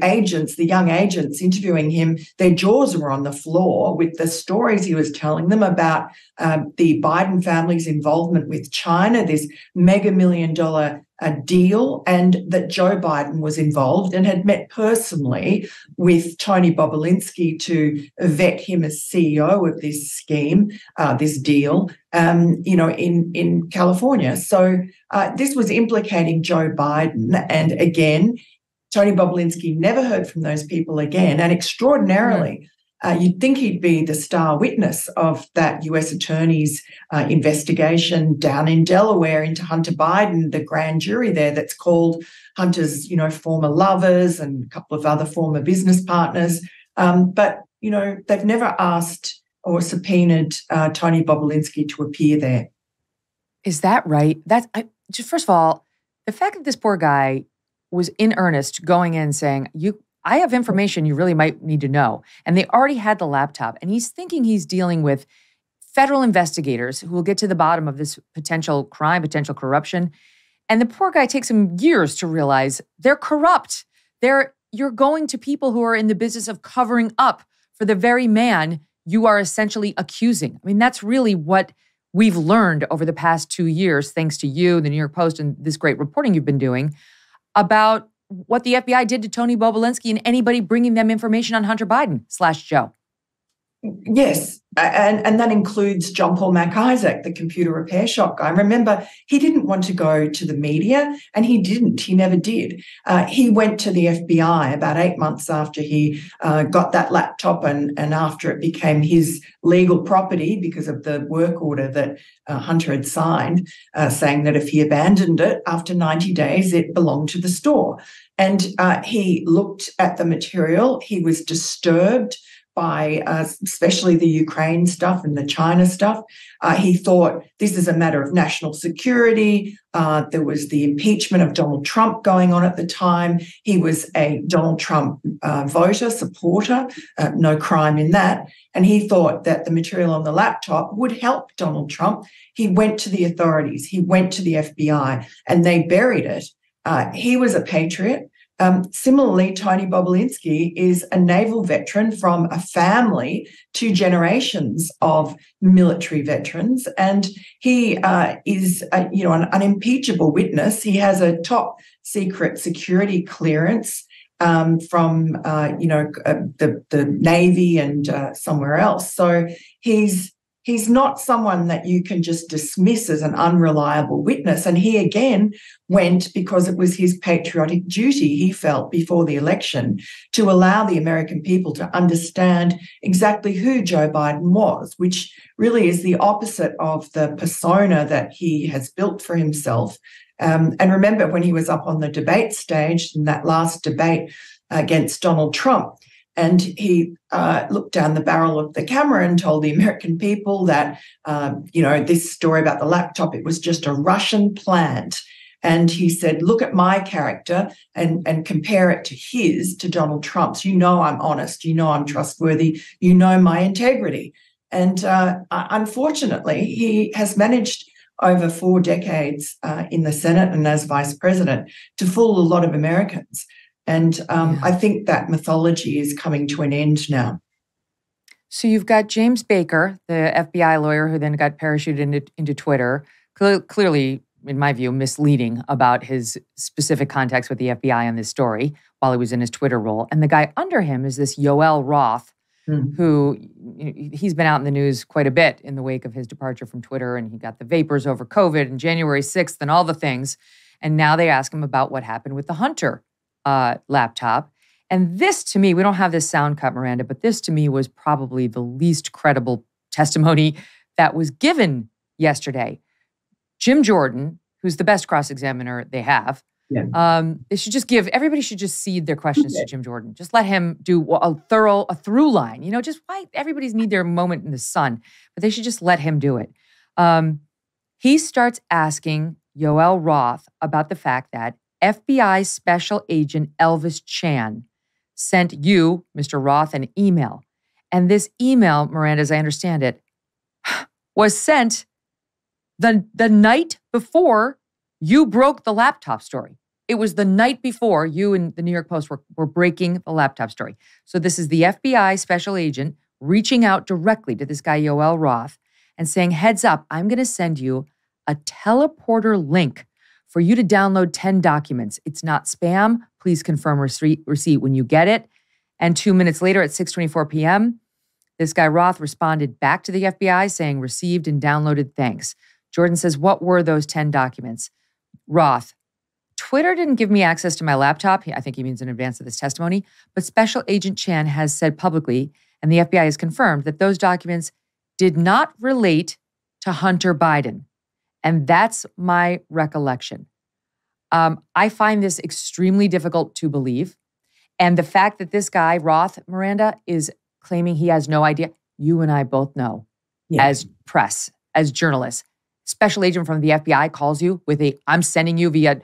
young agents interviewing him, their jaws were on the floor with the stories he was telling them about the Biden family's involvement with China, this mega-million-dollar deal, and that Joe Biden was involved and had met personally with Tony Bobulinski to vet him as CEO of this scheme, this deal, in California. So this was implicating Joe Biden. And again, Tony Bobulinski never heard from those people again. And extraordinarily, you'd think he'd be the star witness of that US attorney's investigation down in Delaware into Hunter Biden, the grand jury there that's called Hunter's, former lovers and a couple of other former business partners. But they've never asked or subpoenaed Tony Bobulinski to appear there. Is that right? First of all, the fact that this poor guy was in earnest going in saying, I have information you really might need to know. And they already had the laptop. And he's thinking he's dealing with federal investigators who will get to the bottom of this potential crime, potential corruption. And the poor guy takes him years to realize they're corrupt. You're going to people who are in the business of covering up for the very man you are essentially accusing. I mean, that's really what we've learned over the past 2 years, thanks to you, the New York Post, and this great reporting you've been doing about what the FBI did to Tony Bobulinski and anybody bringing them information on Hunter Biden / Joe. Yes, and that includes John Paul MacIsaac, the computer repair shop guy. Remember, he didn't want to go to the media, and he never did. He went to the FBI about 8 months after he got that laptop and after it became his legal property because of the work order that Hunter had signed, saying that if he abandoned it after 90 days, it belonged to the store. And he looked at the material. He was disturbed by especially the Ukraine stuff and the China stuff. He thought this is a matter of national security. There was the impeachment of Donald Trump going on at the time. He was a Donald Trump voter, supporter, no crime in that. And he thought that the material on the laptop would help Donald Trump. He went to the authorities. He went to the FBI, and they buried it. He was a patriot. Similarly, Tony Bobulinski is a naval veteran from a family, 2 generations of military veterans, and he is an unimpeachable witness. He has a top secret security clearance from the Navy and somewhere else. So he's not someone that you can just dismiss as an unreliable witness. And he again went because it was his patriotic duty, he felt, before the election to allow the American people to understand exactly who Joe Biden was, which really is the opposite of the persona that he has built for himself. And remember, when he was up on the debate stage in that last debate against Donald Trump, and he looked down the barrel of the camera and told the American people that, this story about the laptop, it was just a Russian plant. And he said, look at my character and compare it to Donald Trump's. You know I'm honest. You know I'm trustworthy. You know my integrity. And unfortunately, he has managed over 4 decades in the Senate and as vice president to fool a lot of Americans. And I think that mythology is coming to an end now. So you've got James Baker, the FBI lawyer who then got parachuted into Twitter, clearly, in my view, misleading about his specific contacts with the FBI on this story while he was in his Twitter role. And the guy under him is this Yoel Roth, who he's been out in the news quite a bit in the wake of his departure from Twitter, and he got the vapors over COVID and January 6th and all the things. And now they ask him about what happened with the Hunter laptop. And this, to me, we don't have this sound cut, Miranda, but this, to me, was probably the least credible testimony that was given yesterday. Jim Jordan, who's the best cross-examiner they have, they should just everybody should just cede their questions to Jim Jordan. Just let him do a through line. Just why everybody's need their moment in the sun, but they should just let him do it. He starts asking Yoel Roth about the fact that FBI Special Agent Elvis Chan sent you, Mr. Roth, an email. And this email, Miranda, as I understand it, was sent the night before you broke the laptop story. It was the night before you and the New York Post were breaking the laptop story. So this is the FBI special agent reaching out directly to this guy, Yoel Roth, and saying, heads up, I'm going to send you a teleporter link for you to download 10 documents. It's not spam. Please confirm receipt when you get it. And 2 minutes later at 6:24 p.m., this guy Roth responded back to the FBI saying, received and downloaded, thanks. Jordan says, what were those 10 documents? Roth, Twitter didn't give me access to my laptop. I think he means in advance of this testimony. But Special Agent Chan has said publicly, and the FBI has confirmed, that those documents did not relate to Hunter Biden. And that's my recollection. I find this extremely difficult to believe. And the fact that this guy, Roth, Miranda, is claiming he has no idea, you and I both know, as press, as journalists. Special agent from the FBI calls you with I'm sending you via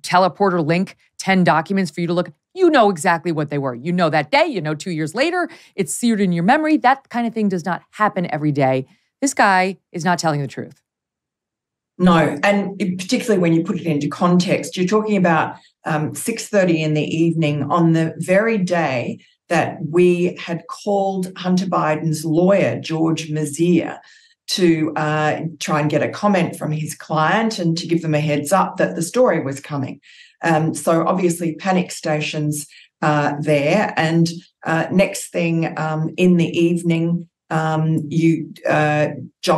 teleporter link 10 documents for you to look. You know exactly what they were. You know that day, 2 years later, it's seared in your memory. That kind of thing does not happen every day. This guy is not telling the truth. No, and particularly when you put it into context, you're talking about 6:30 in the evening on the very day that we had called Hunter Biden's lawyer, George Mazier, to try and get a comment from his client and to give them a heads up that the story was coming. So obviously panic stations there. And next thing in the evening, John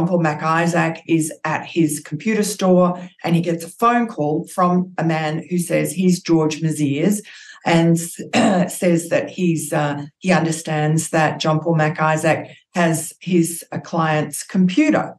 Paul McIsaac is at his computer store and he gets a phone call from a man who says he's George Mazier's and says that he understands that John Paul McIsaac has his client's computer.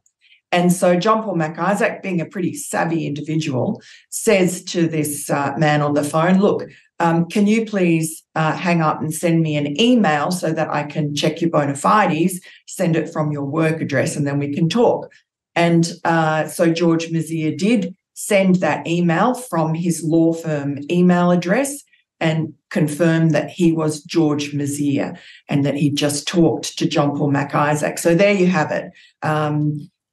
And so John Paul McIsaac, being a pretty savvy individual, says to this man on the phone, look, can you please hang up and send me an email so that I can check your bona fides, send it from your work address, and then we can talk. And so George Mazier did send that email from his law firm email address and confirmed that he was George Mazier and that he just talked to John Paul McIsaac. So there you have it.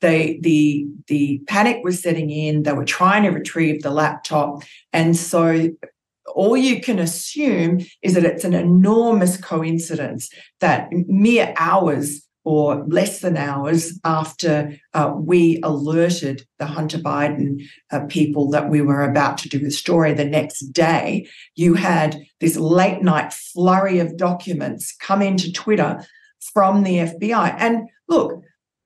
The panic was setting in. They were trying to retrieve the laptop. And so all you can assume is that it's an enormous coincidence that mere hours or less than hours after we alerted the Hunter Biden people that we were about to do a story, the next day, you had this late night flurry of documents come into Twitter from the FBI. And look,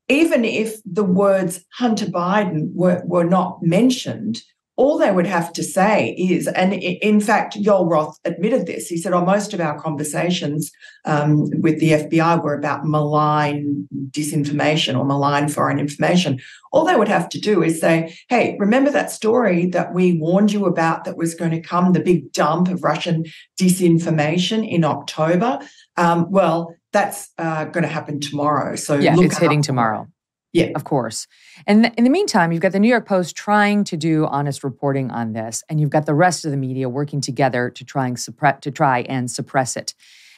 even if the words Hunter Biden were not mentioned, all they would have to say is, and in fact, Yoel Roth admitted this. He said, most of our conversations with the FBI were about malign disinformation or malign foreign information. All they would have to do is say, hey, remember that story that we warned you about that was going to come, the big dump of Russian disinformation in October? Well, that's going to happen tomorrow. So yeah, it's hitting tomorrow. Yeah. Of course. And in the meantime, you've got the New York Post trying to do honest reporting on this, and you've got the rest of the media working together to try and suppress it.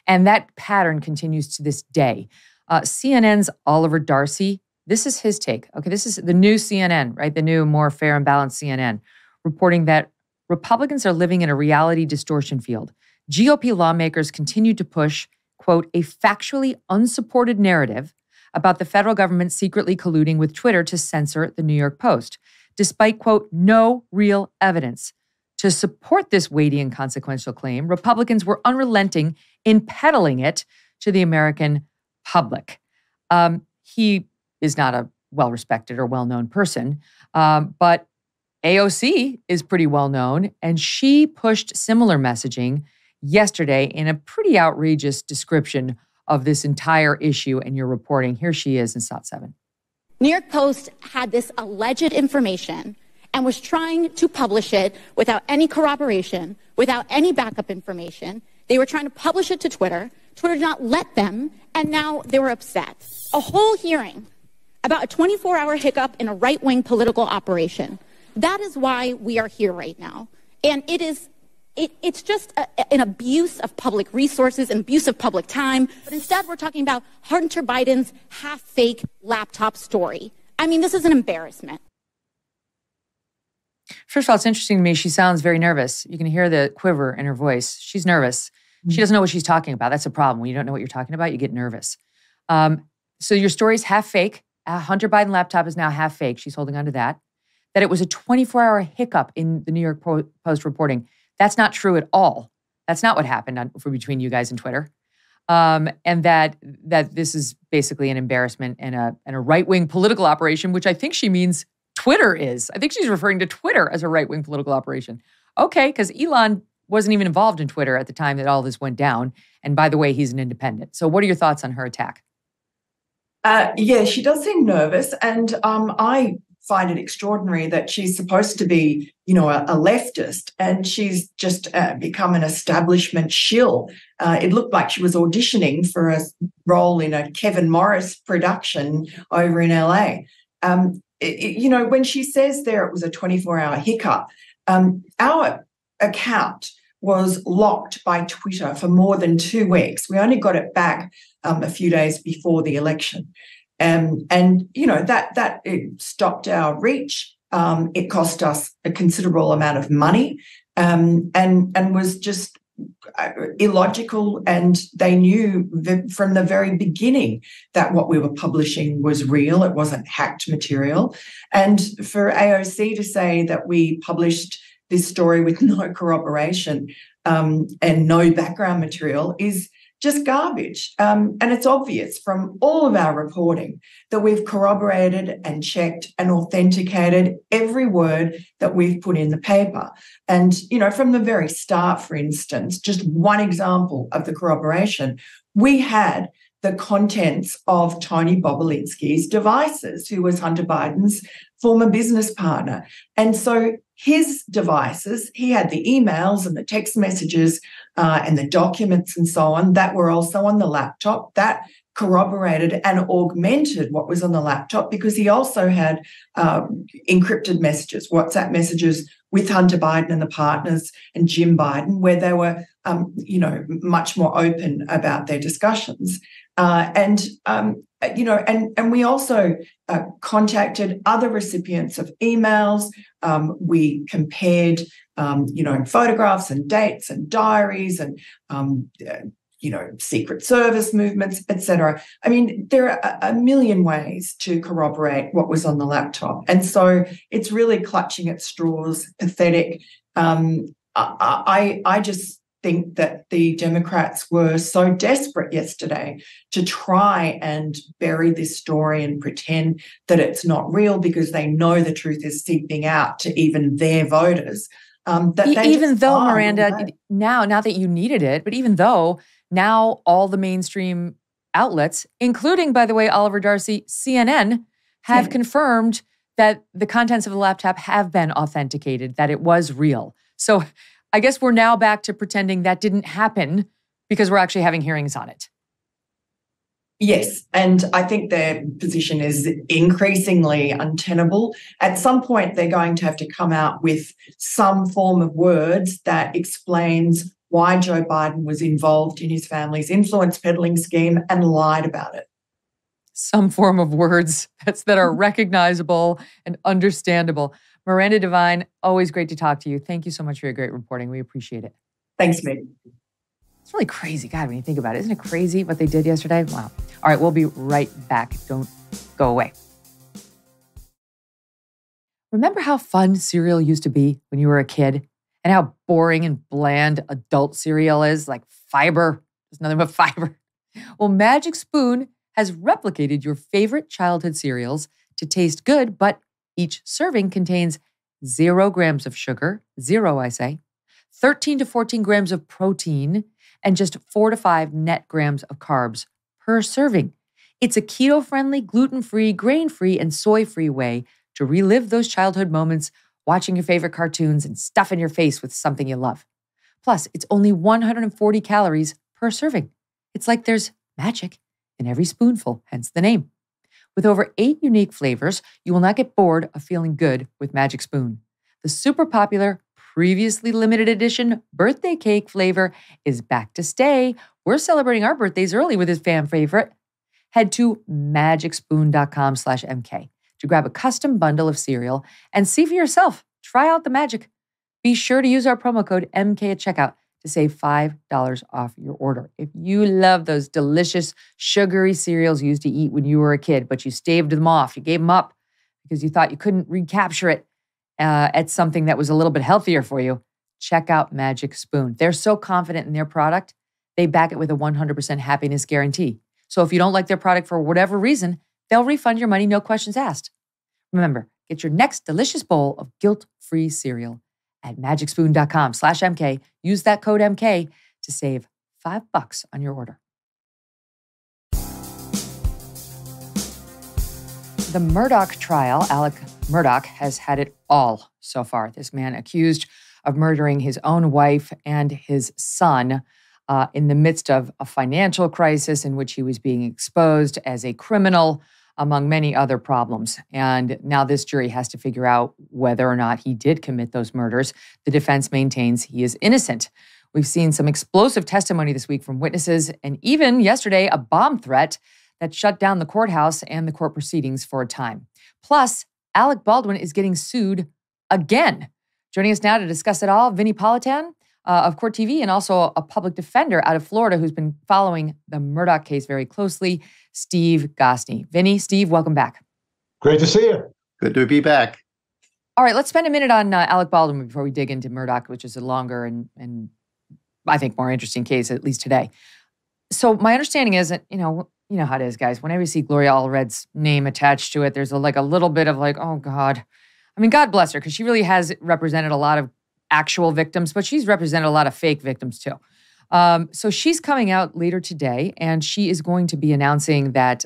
And that pattern continues to this day. CNN's Oliver Darcy, this is his take. Okay, this is the new CNN, right? The new, more fair and balanced CNN, reporting that Republicans are living in a reality distortion field. GOP lawmakers continue to push, quote, a factually unsupported narrative about the federal government secretly colluding with Twitter to censor the New York Post, despite, quote, no real evidence. To support this weighty and consequential claim, Republicans were unrelenting in peddling it to the American public. He is not a well-respected or well-known person, but AOC is pretty well-known, and she pushed similar messaging yesterday in a pretty outrageous description of this entire issue and your reporting. Here she is in SOT 7. New York Post had this alleged information and was trying to publish it without any corroboration, without any backup information. They were trying to publish it to Twitter. Twitter did not let them, and now they were upset. A whole hearing about a 24-hour hiccup in a right-wing political operation. That is why we are here right now. And it's just an abuse of public resources, an abuse of public time. But instead, we're talking about Hunter Biden's half-fake laptop story. I mean, this is an embarrassment. First of all, it's interesting to me. She sounds very nervous. You can hear the quiver in her voice. She's nervous. She doesn't know what she's talking about. That's a problem. When you don't know what you're talking about, you get nervous. So your story's half fake. Hunter Biden laptop is now half fake. She's holding on to that. That it was a 24-hour hiccup in the New York Post reporting. That's not true at all. That's not what happened between you guys and Twitter. And that this is basically an embarrassment and a right-wing political operation, which I think she means Twitter is. I think she's referring to Twitter as a right-wing political operation. Okay, because Elon wasn't even involved in Twitter at the time that all this went down. And by the way, he's an independent. So what are your thoughts on her attack? Yeah, she does seem nervous. And I find it extraordinary that she's supposed to be, a leftist, and she's just become an establishment shill. It looked like she was auditioning for a role in a Kevin Morris production over in LA. When she says there it was a 24-hour hiccup, our account was locked by Twitter for more than 2 weeks. We only got it back a few days before the election. That it stopped our reach. It cost us a considerable amount of money and was just illogical. And they knew from the very beginning that what we were publishing was real. It wasn't hacked material. And for AOC to say that we published this story with no corroboration and no background material is just garbage. And it's obvious from all of our reporting that we've corroborated and checked and authenticated every word that we've put in the paper. And, from the very start, for instance, just one example of the corroboration, we had the contents of Tony Bobulinski's devices, who was Hunter Biden's former business partner. And so his devices, he had the emails and the text messages and the documents and so on that were also on the laptop. That corroborated and augmented what was on the laptop, because he also had encrypted messages, WhatsApp messages with Hunter Biden and the partners and Jim Biden, where they were, much more open about their discussions. And we also contacted other recipients of emails. We compared, photographs and dates and diaries and, Secret Service movements, etc. I mean, there are a million ways to corroborate what was on the laptop. And so it's really clutching at straws, pathetic. I just think that the Democrats were so desperate yesterday to try and bury this story and pretend that it's not real, because they know the truth is seeping out to even their voters. Even though, Miranda, now that you needed it, but even though now all the mainstream outlets, including, by the way, Oliver Darcy, CNN, have confirmed that the contents of the laptop have been authenticated, that it was real. So I guess we're now back to pretending that didn't happen because we're actually having hearings on it. Yes, and I think their position is increasingly untenable. At some point, they're going to have to come out with some form of words that explains why Joe Biden was involved in his family's influence peddling scheme and lied about it. Some form of words that are recognizable and understandable. Miranda Devine, always great to talk to you. Thank you so much for your great reporting. We appreciate it. Thanks, Meg. It's really crazy, God, when you think about it. Isn't it crazy what they did yesterday? Wow. All right, we'll be right back. Don't go away. Remember how fun cereal used to be when you were a kid? And how boring and bland adult cereal is? Like fiber. There's nothing but fiber. Well, Magic Spoon has replicated your favorite childhood cereals to taste good, but each serving contains 0 grams of sugar, 0 I say, 13 to 14 grams of protein, and just 4 to 5 net grams of carbs per serving. It's a keto-friendly, gluten-free, grain-free, and soy-free way to relive those childhood moments watching your favorite cartoons and stuffing your face with something you love. Plus, it's only 140 calories per serving. It's like there's magic in every spoonful, hence the name. With over 8 unique flavors, you will not get bored of feeling good with Magic Spoon. The super popular, previously limited edition birthday cake flavor is back to stay. We're celebrating our birthdays early with his fan favorite. Head to magicspoon.com/MK to grab a custom bundle of cereal and see for yourself. Try out the magic. Be sure to use our promo code MK at checkout to save $5 off your order. If you love those delicious, sugary cereals you used to eat when you were a kid, but you staved them off, you gave them up because you thought you couldn't recapture it at something that was a little bit healthier for you, check out Magic Spoon. They're so confident in their product, they back it with a 100% happiness guarantee. So if you don't like their product for whatever reason, they'll refund your money, no questions asked. Remember, get your next delicious bowl of guilt-free cereal at magicspoon.com/MK. Use that code MK to save $5 on your order. The Murdaugh trial, Alec Murdaugh has had it all so far. This man accused of murdering his own wife and his son in the midst of a financial crisis in which he was being exposed as a criminal, among many other problems. And now this jury has to figure out whether or not he did commit those murders. The defense maintains he is innocent. We've seen some explosive testimony this week from witnesses, and even yesterday, a bomb threat that shut down the courthouse and the court proceedings for a time. Plus, Alec Baldwin is getting sued again. Joining us now to discuss it all, Vinnie Politan of Court TV, and also a public defender out of Florida who's been following the Murdaugh case very closely, Steve Gosney. Vinnie, Steve, welcome back. Great to see you. Good to be back. All right, let's spend a minute on Alec Baldwin before we dig into Murdaugh, which is a longer and I think more interesting case, at least today. So my understanding is that, you know how it is, guys. Whenever you see Gloria Allred's name attached to it, there's a little bit of oh, God. I mean, God bless her, because she really has represented a lot of actual victims, but she's represented a lot of fake victims too. So she's coming out later today, and she is going to be announcing that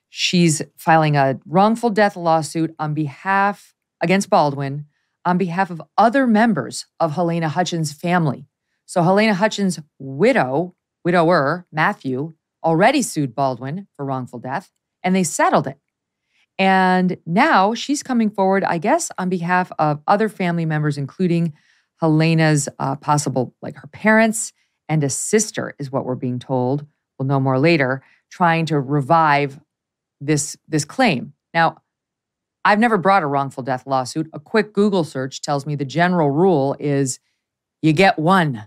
she's filing a wrongful death lawsuit against Baldwin on behalf of other members of Helena Hutchins' family. So Helena Hutchins' widower, Matthew, already sued Baldwin for wrongful death, and they settled it. And now she's coming forward, I guess, on behalf of other family members, including Helena's possible, her parents and a sister, is what we're being told. We'll know more later, trying to revive this claim. Now, I've never brought a wrongful death lawsuit. A quick Google search tells me the general rule is you get one.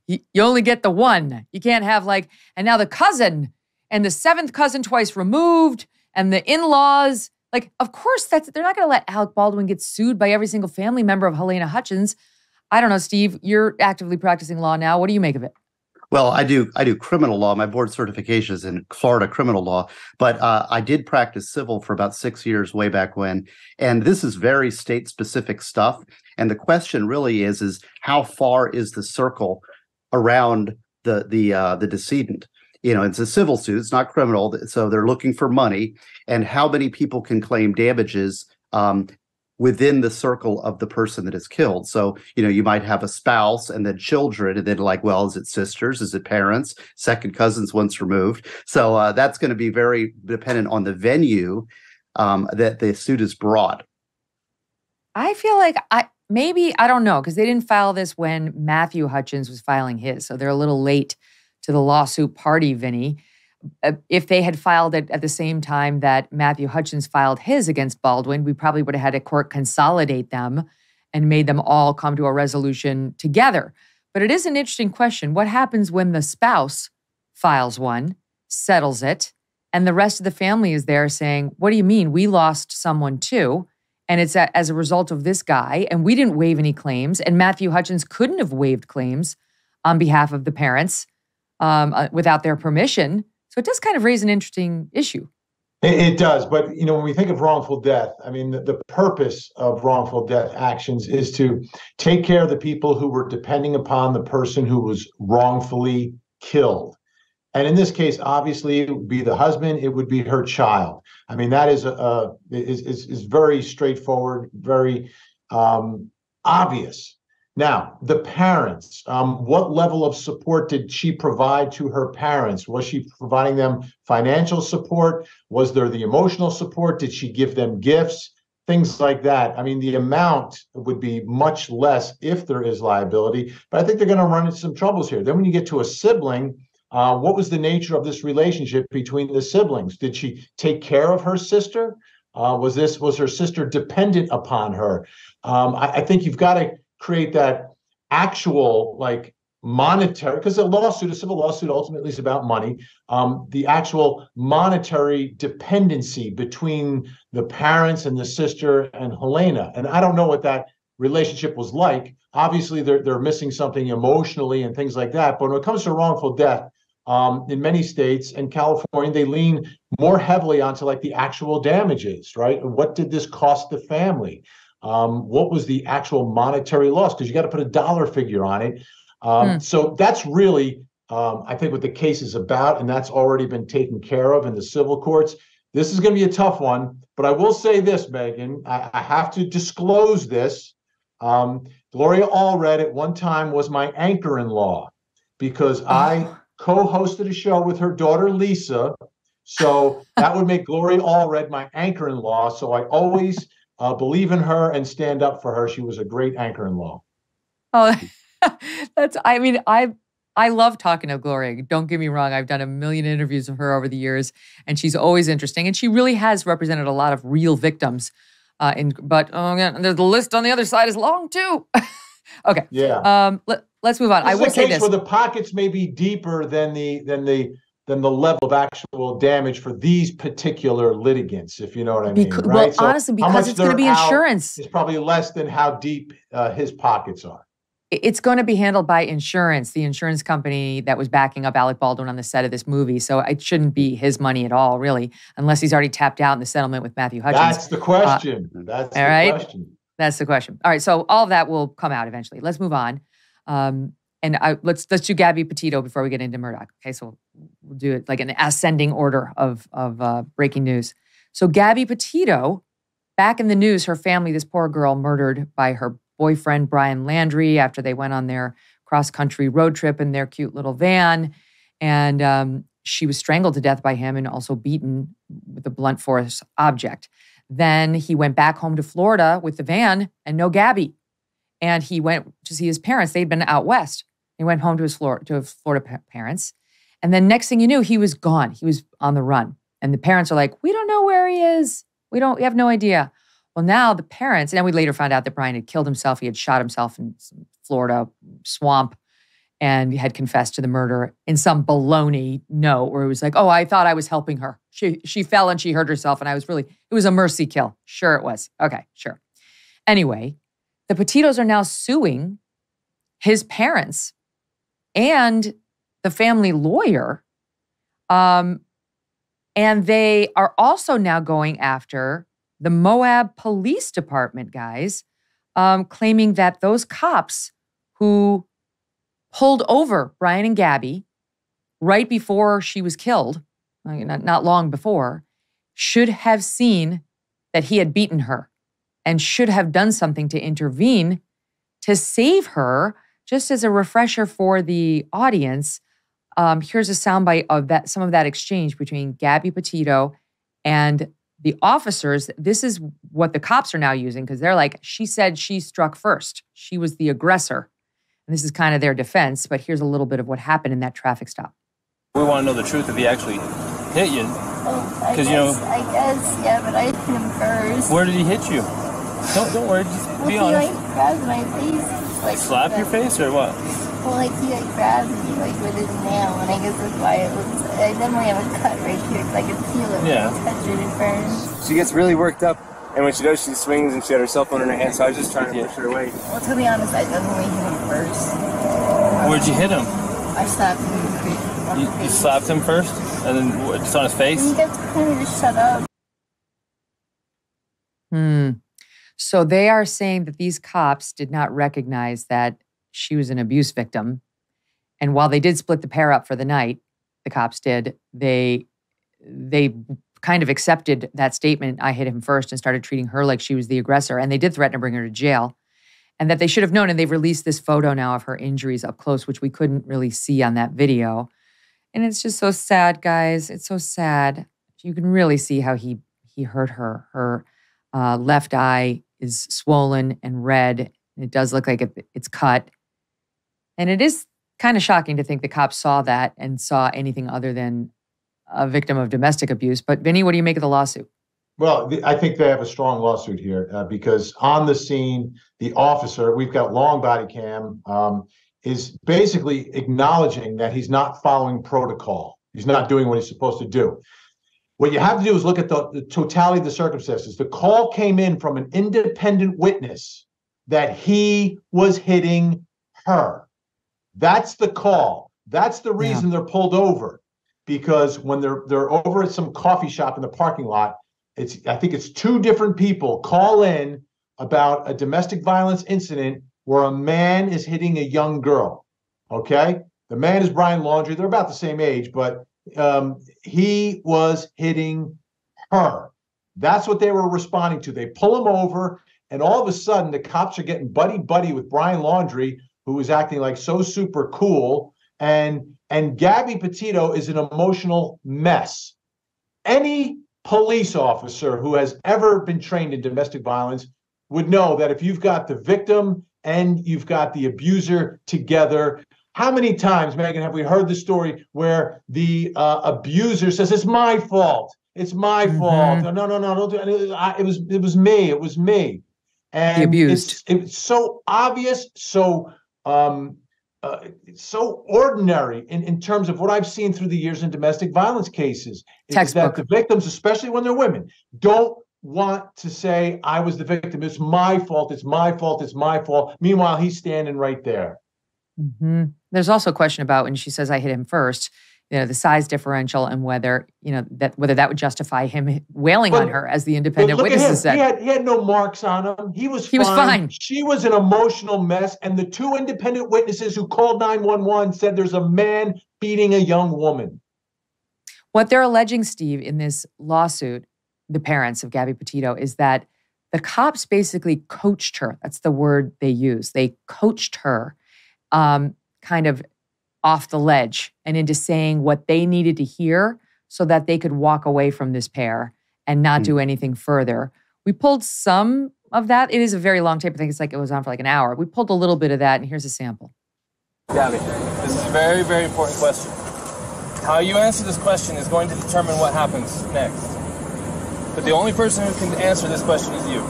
You only get the one. You can't have and now the cousin and the seventh cousin twice removed and the in-laws. Of course, they're not going to let Alec Baldwin get sued by every single family member of Helena Hutchins. I don't know, Steve, you're actively practicing law now. What do you make of it? Well, I do criminal law. My board certification is in Florida criminal law, but I did practice civil for about 6 years way back when. And this is very state-specific stuff. And the question really is how far is the circle around the decedent? It's a civil suit. It's not criminal. So they're looking for money. And how many people can claim damages within the circle of the person that is killed. So, you might have a spouse and then children, and then well, is it sisters? Is it parents? Second cousins once removed? So that's going to be very dependent on the venue that the suit is brought. I feel like I don't know, because they didn't file this when Matthew Hutchins was filing his. So they're a little late to the lawsuit party, Vinny. If they had filed it at the same time that Matthew Hutchins filed his against Baldwin, we probably would have had a court consolidate them and made them all come to a resolution together. But it is an interesting question. What happens when the spouse files one, settles it, and the rest of the family is there saying, what do you mean? We lost someone too, and it's as a result of this guy, and we didn't waive any claims, and Matthew Hutchins couldn't have waived claims on behalf of the parents without their permission. So it does kind of raise an interesting issue. It does. But, when we think of wrongful death, I mean, the purpose of wrongful death actions is to take care of the people who were depending upon the person who was wrongfully killed. And in this case, obviously, it would be the husband, it would be her child. I mean, that is very straightforward, very obvious. Now, the parents, what level of support did she provide to her parents? Was she providing them financial support? Was there the emotional support? Did she give them gifts? Things like that. I mean, the amount would be much less if there is liability, but I think they're going to run into some troubles here. Then when you get to a sibling, what was the nature of this relationship between the siblings? Did she take care of her sister? Was her sister dependent upon her? I think you've got to create that actual monetary, because a civil lawsuit ultimately is about money, the actual monetary dependency between the parents and the sister and Helena. And I don't know what that relationship was like. Obviously, they're missing something emotionally and things like that. But when it comes to wrongful death, in many states and California, they lean more heavily onto the actual damages, right? What did this cost the family? What was the actual monetary loss? Because you got to put a dollar figure on it. So that's really, I think, what the case is about, and that's already been taken care of in the civil courts. This is going to be a tough one, but I will say this, Megyn, I have to disclose this. Gloria Allred at one time was my anchor-in-law because I co-hosted a show with her daughter, Lisa. So that would make Gloria Allred my anchor-in-law. So I always believe in her and stand up for her. She was a great anchor-in-law. Oh, I love talking to Gloria. Don't get me wrong. I've done a million interviews of her over the years, and she's always interesting. And she really has represented a lot of real victims. But the list on the other side is long too. Okay. Yeah. Let's move on. This I will is a say case this. where the pockets may be deeper than the level of actual damage for these particular litigants, if you know what I mean, right? Well, honestly, because it's going to be insurance. It's probably less than how deep his pockets are. It's going to be handled by insurance, the insurance company that was backing up Alec Baldwin on the set of this movie. So it shouldn't be his money at all, really, unless he's already tapped out in the settlement with Matthew Hutchins. That's the question. Question. That's the question. All right, so all of that will come out eventually. Let's move on. Let's do Gabby Petito before we get into Murdaugh. Okay, so we'll do it like an ascending order of breaking news. So Gabby Petito, back in the news, her family, this poor girl murdered by her boyfriend, Brian Landry, after they went on their cross-country road trip in their cute little van. And she was strangled to death by him and also beaten with a blunt force object. Then he went back home to Florida with the van and no Gabby. And he went to see his parents. They'd been out west. He went home to his Florida parents. And then next thing you knew, he was gone. He was on the run. And the parents are like, we don't know where he is. We have no idea. Well, now the parents, and then we later found out that Brian had killed himself. He had shot himself in some Florida swamp and had confessed to the murder in some baloney note where it was like, oh, I thought I was helping her. She fell and she hurt herself and it was a mercy kill. Sure it was. Okay, sure. Anyway, the Petitos are now suing his parents and the family lawyer. And they are also now going after the Moab Police Department, guys, claiming that those cops who pulled over Brian and Gabby right before she was killed, not long before, should have seen that he had beaten her and should have done something to intervene to save her. Just as a refresher for the audience, here's a soundbite of that, some of that exchange between Gabby Petito and the officers. This is what the cops are now using because they're like, she said she struck first. She was the aggressor. And this is kind of their defense, but here's a little bit of what happened in that traffic stop. We want to know the truth if he actually hit you. I guess, yeah, but I hit him first. Where did he hit you? Don't worry, just be honest. He grabbed my face. Slap your face or what? Well, he grabbed me with his nail, and I guess that's why it looks. I definitely have a cut right here because I can feel it. Yeah. When I touch it, it burns. She gets really worked up, and when she does, she swings and she had her cell phone in her hand. So I was just trying to push her away. Well, to be honest, I definitely hit him first. Where'd you hit him? I slapped him. You slapped him first, and then just on his face. He gets kind of just shut up. So they are saying that these cops did not recognize that she was an abuse victim. And while they did split the pair up for the night, the cops did, they kind of accepted that statement, I hit him first, and started treating her like she was the aggressor. And they did threaten to bring her to jail. And that they should have known. And they've released this photo now of her injuries up close, which we couldn't really see on that video. And it's just so sad, guys. It's so sad. You can really see how he hurt her. Her left eye is swollen and red. It does look like it's cut. And it is kind of shocking to think the cops saw that and saw anything other than a victim of domestic abuse. But Vinny, what do you make of the lawsuit? Well, I think they have a strong lawsuit here because on the scene, the officer, we've got long body cam, is basically acknowledging that he's not following protocol. He's not doing what he's supposed to do. What you have to do is look at the totality of the circumstances. The call came in from an independent witness that he was hitting her. That's the call. That's the reason they're pulled over, because when they're over at some coffee shop in the parking lot, I think it's two different people call in about a domestic violence incident where a man is hitting a young girl. Okay, the man is Brian Laundrie. They're about the same age, but he was hitting her. That's what they were responding to. They pull him over, and all of a sudden, the cops are getting buddy-buddy with Brian Laundrie, who is acting like so super cool, and Gabby Petito is an emotional mess. Any police officer who has ever been trained in domestic violence would know that if you've got the victim and you've got the abuser together, how many times, Megyn, have we heard the story where the abuser says, "It's my fault. It's my fault. No, don't do it. It was me. It was me." And the abused. It's so obvious, so ordinary in terms of what I've seen through the years in domestic violence cases. Is that the victims, especially when they're women, don't want to say, "I was the victim. It's my fault. It's my fault. It's my fault." Meanwhile, he's standing right there. There's also a question about when she says I hit him first, the size differential and whether that would justify him wailing on her, as the independent witnesses said. He had no marks on him. He was fine. She was an emotional mess, and the two independent witnesses who called 911 said there's a man beating a young woman. What they're alleging, Steve, in this lawsuit, the parents of Gabby Petito, is that the cops basically coached her. That's the word they use. They coached her kind of off the ledge and into saying what they needed to hear so that they could walk away from this pair and not do anything further. We pulled some of that. It is a very long tape. I think it's like it was on for like an hour. We pulled a little bit of that, and here's a sample. Gabby, this is a very, very important question. How you answer this question is going to determine what happens next. But the only person who can answer this question is you.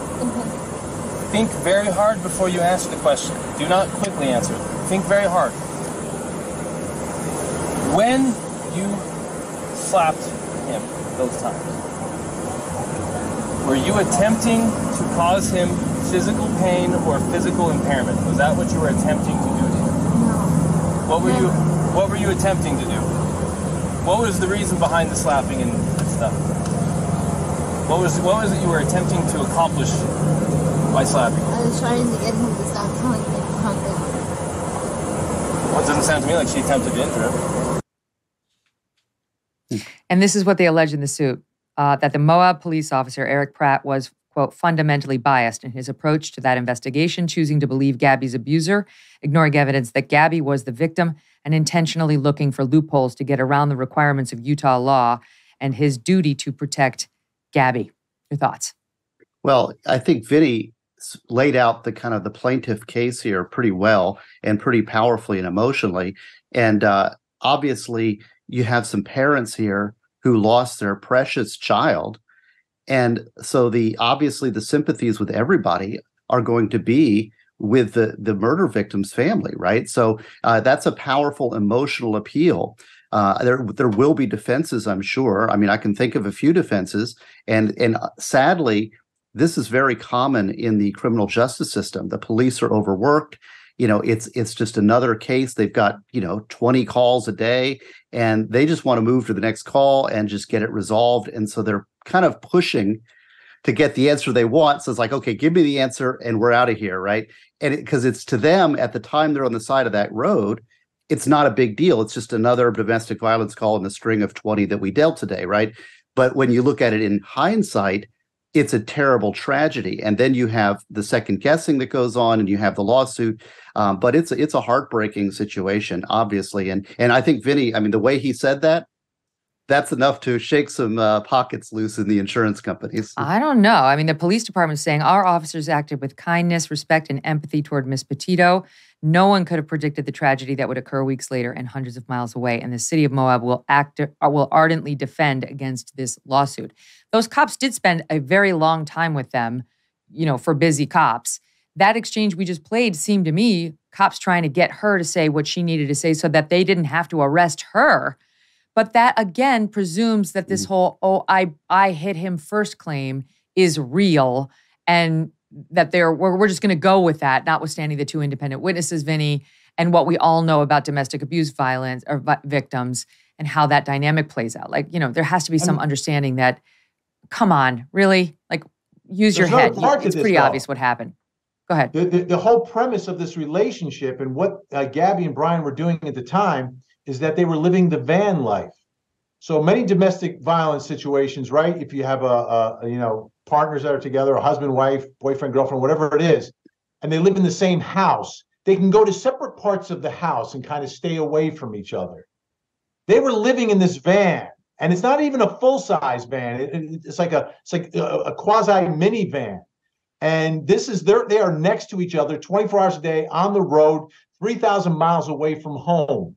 Think very hard before you answer the question. Do not quickly answer it. Think very hard. When you slapped him those times, were you attempting to cause him physical pain or physical impairment? Was that what you were attempting to do to him? What were you attempting to do? What was the reason behind the slapping and stuff? What was it you were attempting to accomplish by slapping? I was trying to get him to stop telling me to calm down. Well, it doesn't sound to me like she attempted to injure him. And this is what they allege in the suit, that the Moab police officer, Eric Pratt, was, quote, fundamentally biased in his approach to that investigation, choosing to believe Gabby's abuser, ignoring evidence that Gabby was the victim, and intentionally looking for loopholes to get around the requirements of Utah law and his duty to protect Gabby. Your thoughts? Well, I think Vinny laid out the kind of the plaintiff case here pretty well and pretty powerfully and emotionally. And obviously, you have some parents here who lost their precious child. And so obviously the sympathies with everybody are going to be with the murder victim's family, right? So that's a powerful emotional appeal. There will be defenses, I'm sure. I mean, I can think of a few defenses, and sadly, this is very common in the criminal justice system. The police are overworked. It's just another case. They've got 20 calls a day, and they just want to move to the next call and just get it resolved. And so they're kind of pushing to get the answer they want. So it's like, okay, give me the answer and we're out of here, right? And because it's to them at the time they're on the side of that road, it's not a big deal. It's just another domestic violence call in the string of 20 that we dealt today, right? But when you look at it in hindsight, it's a terrible tragedy. And then you have the second guessing that goes on, and you have the lawsuit. But it's a heartbreaking situation, obviously. And I think Vinny, I mean, the way he said that, that's enough to shake some pockets loose in the insurance companies. I don't know. I mean, the police department is saying our officers acted with kindness, respect, and empathy toward Miss Petito. No one could have predicted the tragedy that would occur weeks later and hundreds of miles away. And the city of Moab will ardently defend against this lawsuit. Those cops did spend a very long time with them, for busy cops. That exchange we just played seemed to me cops trying to get her to say what she needed to say so that they didn't have to arrest her. But that, again, presumes that this whole, I hit him first claim is real, and that we're just going to go with that, notwithstanding the two independent witnesses, Vinny, and what we all know about domestic abuse violence or victims and how that dynamic plays out. Like, there has to be some understanding that, come on, really? Like, use your head. It's pretty obvious what happened. Go ahead. The whole premise of this relationship and what Gabby and Brian were doing at the time is that they were living the van life. So many domestic violence situations, right? If you have partners that are together, a husband, wife, boyfriend, girlfriend, whatever it is, and they live in the same house, they can go to separate parts of the house and kind of stay away from each other. They were living in this van, and it's not even a full-size van. It's like a quasi minivan. And they are next to each other 24 hours a day on the road, 3,000 miles away from home.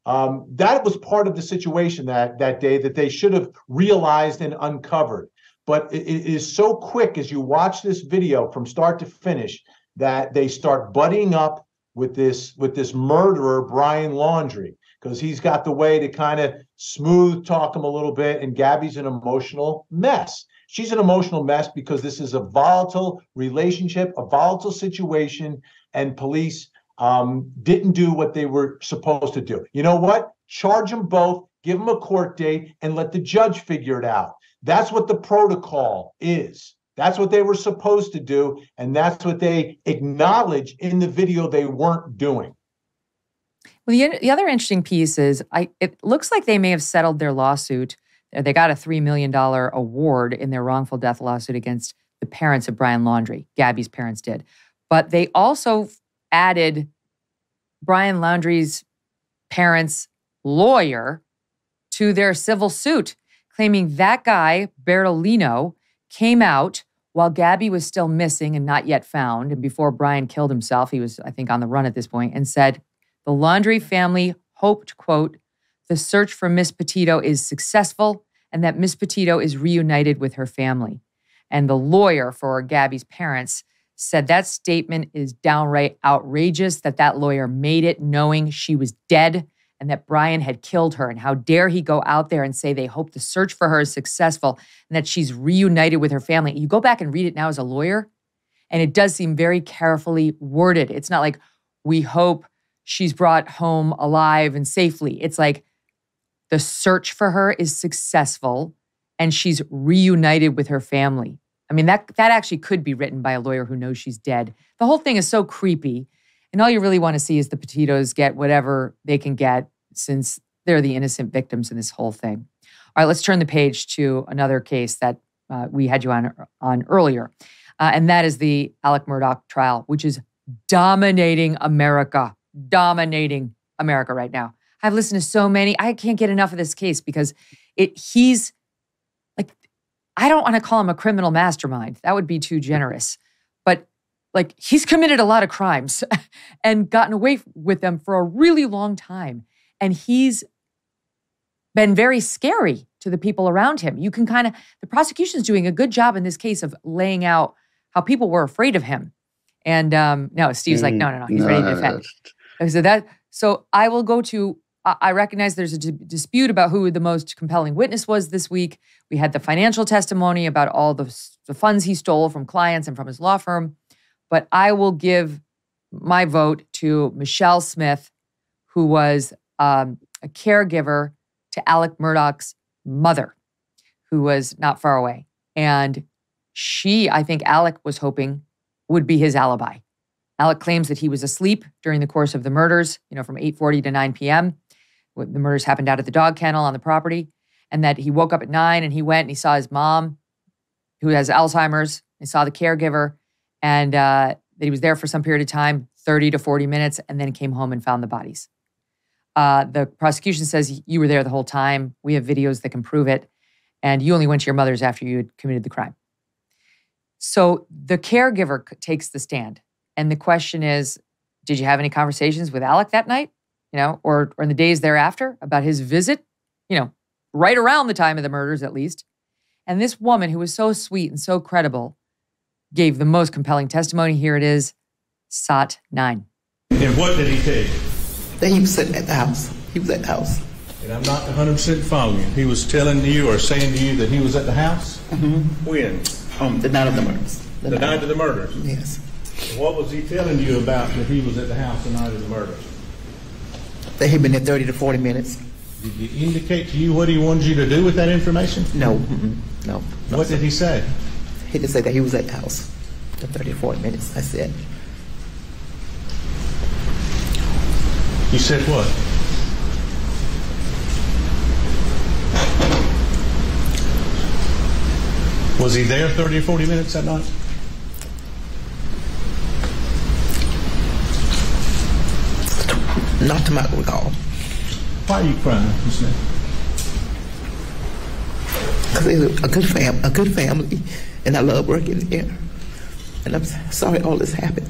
That was part of the situation that day that they should have realized and uncovered. But it is so quick as you watch this video from start to finish that they start buddying up with this murderer, Brian Laundrie, because he's got the way to kind of smooth talk him a little bit. And Gabby's an emotional mess. She's an emotional mess because this is a volatile relationship, a volatile situation, and police didn't do what they were supposed to do. You know what? Charge them both, give them a court date, and let the judge figure it out. That's what the protocol is. That's what they were supposed to do, and that's what they acknowledge in the video they weren't doing. Well, the other interesting piece is it looks like they may have settled their lawsuit. They got a $3 million award in their wrongful death lawsuit against the parents of Brian Laundrie. Gabby's parents did. But they also added Brian Laundrie's parents' lawyer to their civil suit, claiming that guy, Bertolino, came out while Gabby was still missing and not yet found. And before Brian killed himself, he was, I think, on the run at this point, and said, the Laundrie family hoped, quote, the search for Miss Petito is successful and that Miss Petito is reunited with her family. And the lawyer for Gabby's parents said that statement is downright outrageous, that lawyer made it knowing she was dead and that Brian had killed her. And how dare he go out there and say they hope the search for her is successful and that she's reunited with her family. You go back and read it now as a lawyer, and it does seem very carefully worded. It's not like, we hope she's brought home alive and safely. It's like, the search for her is successful and she's reunited with her family. I mean, that actually could be written by a lawyer who knows she's dead. The whole thing is so creepy. And all you really want to see is the Petitos get whatever they can get since they're the innocent victims in this whole thing. All right, let's turn the page to another case that we had you on earlier. And that is the Alec Murdaugh trial, which is dominating America right now. I've listened to so many. I can't get enough of this case because he's like, I don't want to call him a criminal mastermind. That would be too generous. But like, he's committed a lot of crimes and gotten away with them for a really long time. And he's been very scary to the people around him. You can the prosecution's doing a good job in this case of laying out how people were afraid of him. And no, Steve's like, no, he's ready to defend. So I will go to, I recognize there's a dispute about who the most compelling witness was this week. We had the financial testimony about all the funds he stole from clients and from his law firm. But I will give my vote to Michelle Smith, who was a caregiver to Alec Murdaugh's mother, who was not far away. And I think Alec was hoping, would be his alibi. Alec claims that he was asleep during the course of the murders, from 8:40 to 9 p.m. The murders happened out at the dog kennel on the property, and that he woke up at 9 and he went and he saw his mom, who has Alzheimer's. He saw the caregiver, and that he was there for some period of time, 30 to 40 minutes, and then came home and found the bodies. The prosecution says you were there the whole time. We have videos that can prove it, and you only went to your mother's after you had committed the crime. So the caregiver takes the stand. And the question is, did you have any conversations with Alec that night? Or in the days thereafter about his visit, right around the time of the murders at least. And this woman who was so sweet and so credible gave the most compelling testimony. Here it is, SOT 9. And what did he tell you? That he was sitting at the house. He was at the house. And I'm not 100% following you. He was telling you or saying to you that he was at the house? Mm-hmm. When? The night of the murders. The night of the murders? Yes. What was he telling you about that he was at the house the night of the murders? That he'd been there 30 to 40 minutes. Did he indicate to you what he wanted you to do with that information? No. No. What did he say? He just said that he was at the house for 30 to 40 minutes. That's it. He said what? Was he there 30 or 40 minutes that night? Not to my recall. Why are you crying, Ms. Smith? Because it's a good family, and I love working here. And I'm sorry all this happened.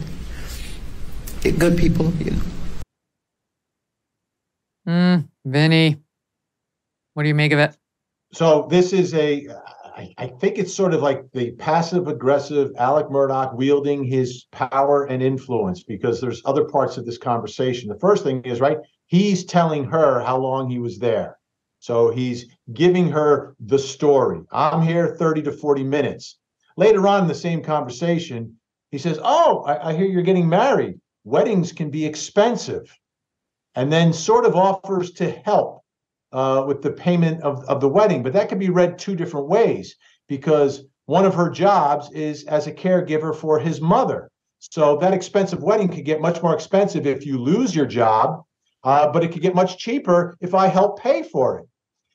They're good people, Vinny, what do you make of it? So this is I think it's sort of like the passive-aggressive Alec Murdaugh wielding his power and influence, because there's other parts of this conversation. The first thing is, right, he's telling her how long he was there. So he's giving her the story. I'm here 30 to 40 minutes. Later on in the same conversation, he says, I hear you're getting married. Weddings can be expensive. And then sort of offers to help with the payment of the wedding. But that could be read two different ways, because one of her jobs is as a caregiver for his mother. So that expensive wedding could get much more expensive if you lose your job, but it could get much cheaper if I help pay for it.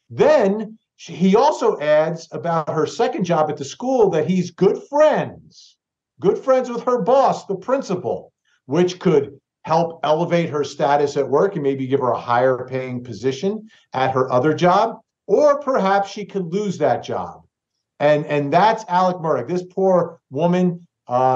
Then he also adds about her second job at the school that he's good friends with her boss, the principal, which could help elevate her status at work and maybe give her a higher paying position at her other job, or perhaps she could lose that job. And that's Alec Murdaugh. This poor woman,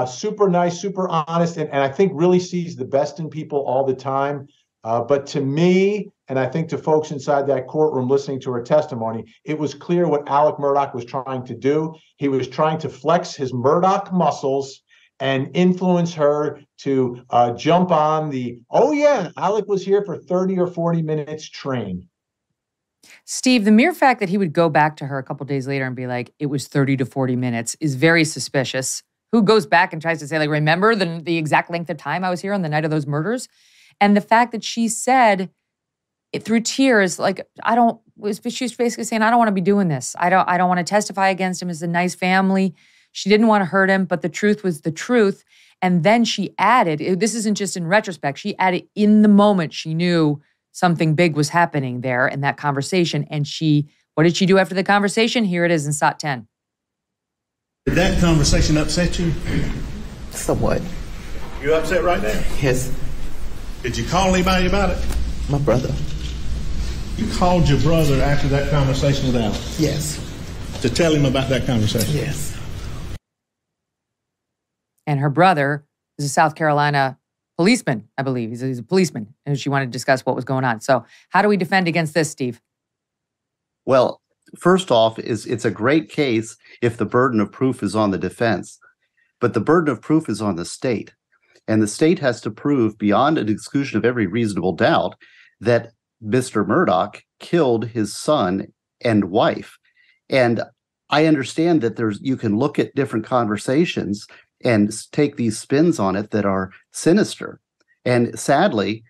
super nice, super honest, and I think really sees the best in people all the time. But to me, and I think to folks inside that courtroom listening to her testimony, it was clear what Alec Murdaugh was trying to do. He was trying to flex his Murdaugh muscles and influence her to jump on the, Alec was here for 30 or 40 minutes train. Steve, the mere fact that he would go back to her a couple days later and be like, it was 30 to 40 minutes is very suspicious. Who goes back and tries to say, like, remember the exact length of time I was here on the night of those murders? And the fact that she said it through tears, like, she's basically saying, I don't want to be doing this. I don't want to testify against him. It's a nice family. She didn't want to hurt him, but the truth was the truth. And then she added, this isn't just in retrospect, she added in the moment she knew something big was happening there in that conversation. And what did she do after the conversation? Here it is in SOT 10. Did that conversation upset you? Somewhat. You upset right now? Yes. Did you call anybody about it? My brother. You called your brother after that conversation with Alex? Yes. To tell him about that conversation? Yes. And her brother is a South Carolina policeman, I believe. He's a policeman, and she wanted to discuss what was going on. So how do we defend against this, Steve? Well, first off, it's a great case if the burden of proof is on the defense. But the burden of proof is on the state. And the state has to prove beyond an exclusion of every reasonable doubt that Mr. Murdaugh killed his son and wife. And I understand that you can look at different conversations and take these spins on it that are sinister. And sadly,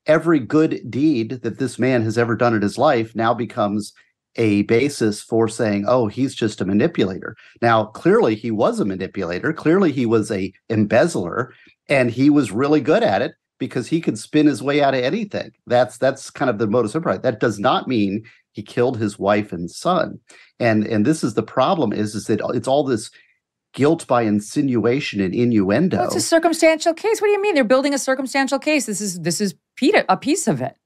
every good deed that this man has ever done in his life now becomes a basis for saying, oh, he's just a manipulator. Now, clearly he was a manipulator. Clearly he was a embezzler, and he was really good at it because he could spin his way out of anything. That's kind of the modus operandi. That does not mean he killed his wife and son. And this is the problem is that it's all this guilt by insinuation and innuendo. Well, it's a circumstantial case. What do you mean? They're building a circumstantial case. This is a piece of it.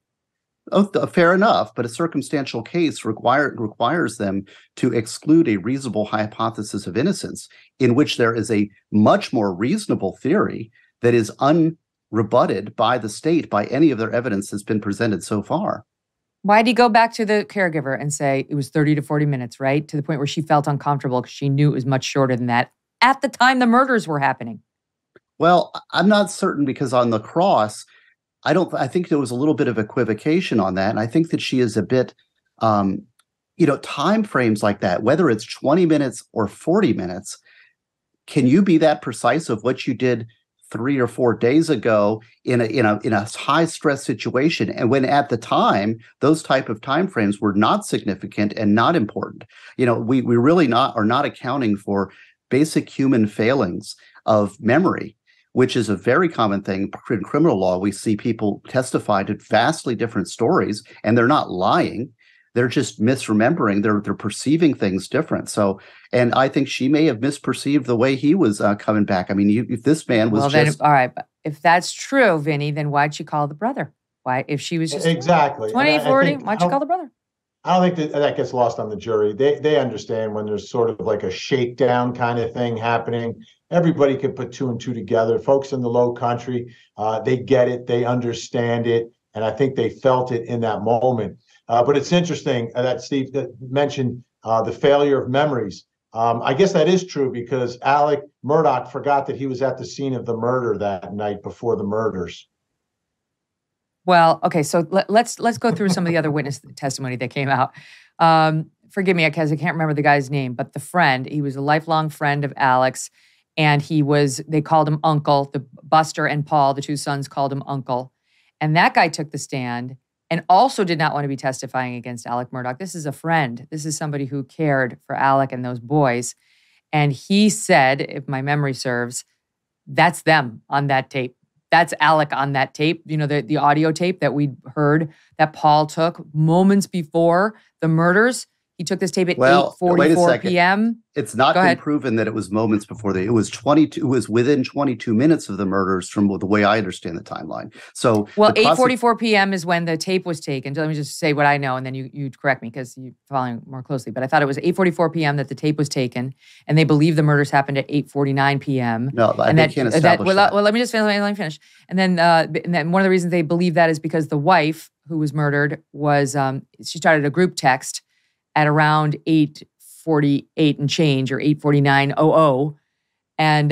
Oh, fair enough, but a circumstantial case requires them to exclude a reasonable hypothesis of innocence in which there is a much more reasonable theory that is unrebutted by the state by any of their evidence that's been presented so far. Why did he go back to the caregiver and say it was 30 to 40 minutes, right? To the point where she felt uncomfortable because she knew it was much shorter than that at the time the murders were happening. Well, I'm not certain because on the cross, I think there was a little bit of equivocation on that. And I think that she is a bit, time frames like that, whether it's 20 minutes or 40 minutes, can you be that precise of what you did 3 or 4 days ago in a high stress situation? And when at the time, those type of time frames were not significant and not important. We really are not accounting for basic human failings of memory, which is a very common thing in criminal law. We see people testify to vastly different stories, and they're not lying. They're just misremembering. They're perceiving things different. So, and I think she may have misperceived the way he was coming back. I mean, if this man was all right. But if that's true, Vinny, then why'd she call the brother? Why, if she was just exactly 20, 40, why'd she call the brother? I don't think that gets lost on the jury. They understand when there's sort of like a shakedown kind of thing happening. Everybody can put two and two together. Folks in the Low Country, they get it, they understand it, and I think they felt it in that moment. But it's interesting that Steve mentioned the failure of memories. I guess that is true because Alec Murdaugh forgot that he was at the scene of the murder that night before the murders. Well, okay, so let's go through some of the other witness testimony that came out. Forgive me, because I can't remember the guy's name, but the friend, he was a lifelong friend of Alex, and they called him Uncle. The Buster and Paul, the two sons, called him Uncle. And that guy took the stand and also did not want to be testifying against Alec Murdaugh. This is a friend. This is somebody who cared for Alec and those boys. And he said, if my memory serves, that's them on that tape. That's Alec on that tape, the audio tape that we heard that Paul took moments before the murders. He took this tape at 8:44 p.m. It's not been proven that it was moments before it was 22. It was within 22 minutes of the murders from the way I understand the timeline. So, 8:44 p.m. is when the tape was taken. So let me just say what I know, and then you correct me because you're following more closely. But I thought it was 8:44 p.m. that the tape was taken, and they believe the murders happened at 8:49 p.m. No, they can't establish that. Well, let me just finish. And then one of the reasons they believe that is because the wife who was murdered was she started a group text at around 8:48 and change, or 8:49:00, and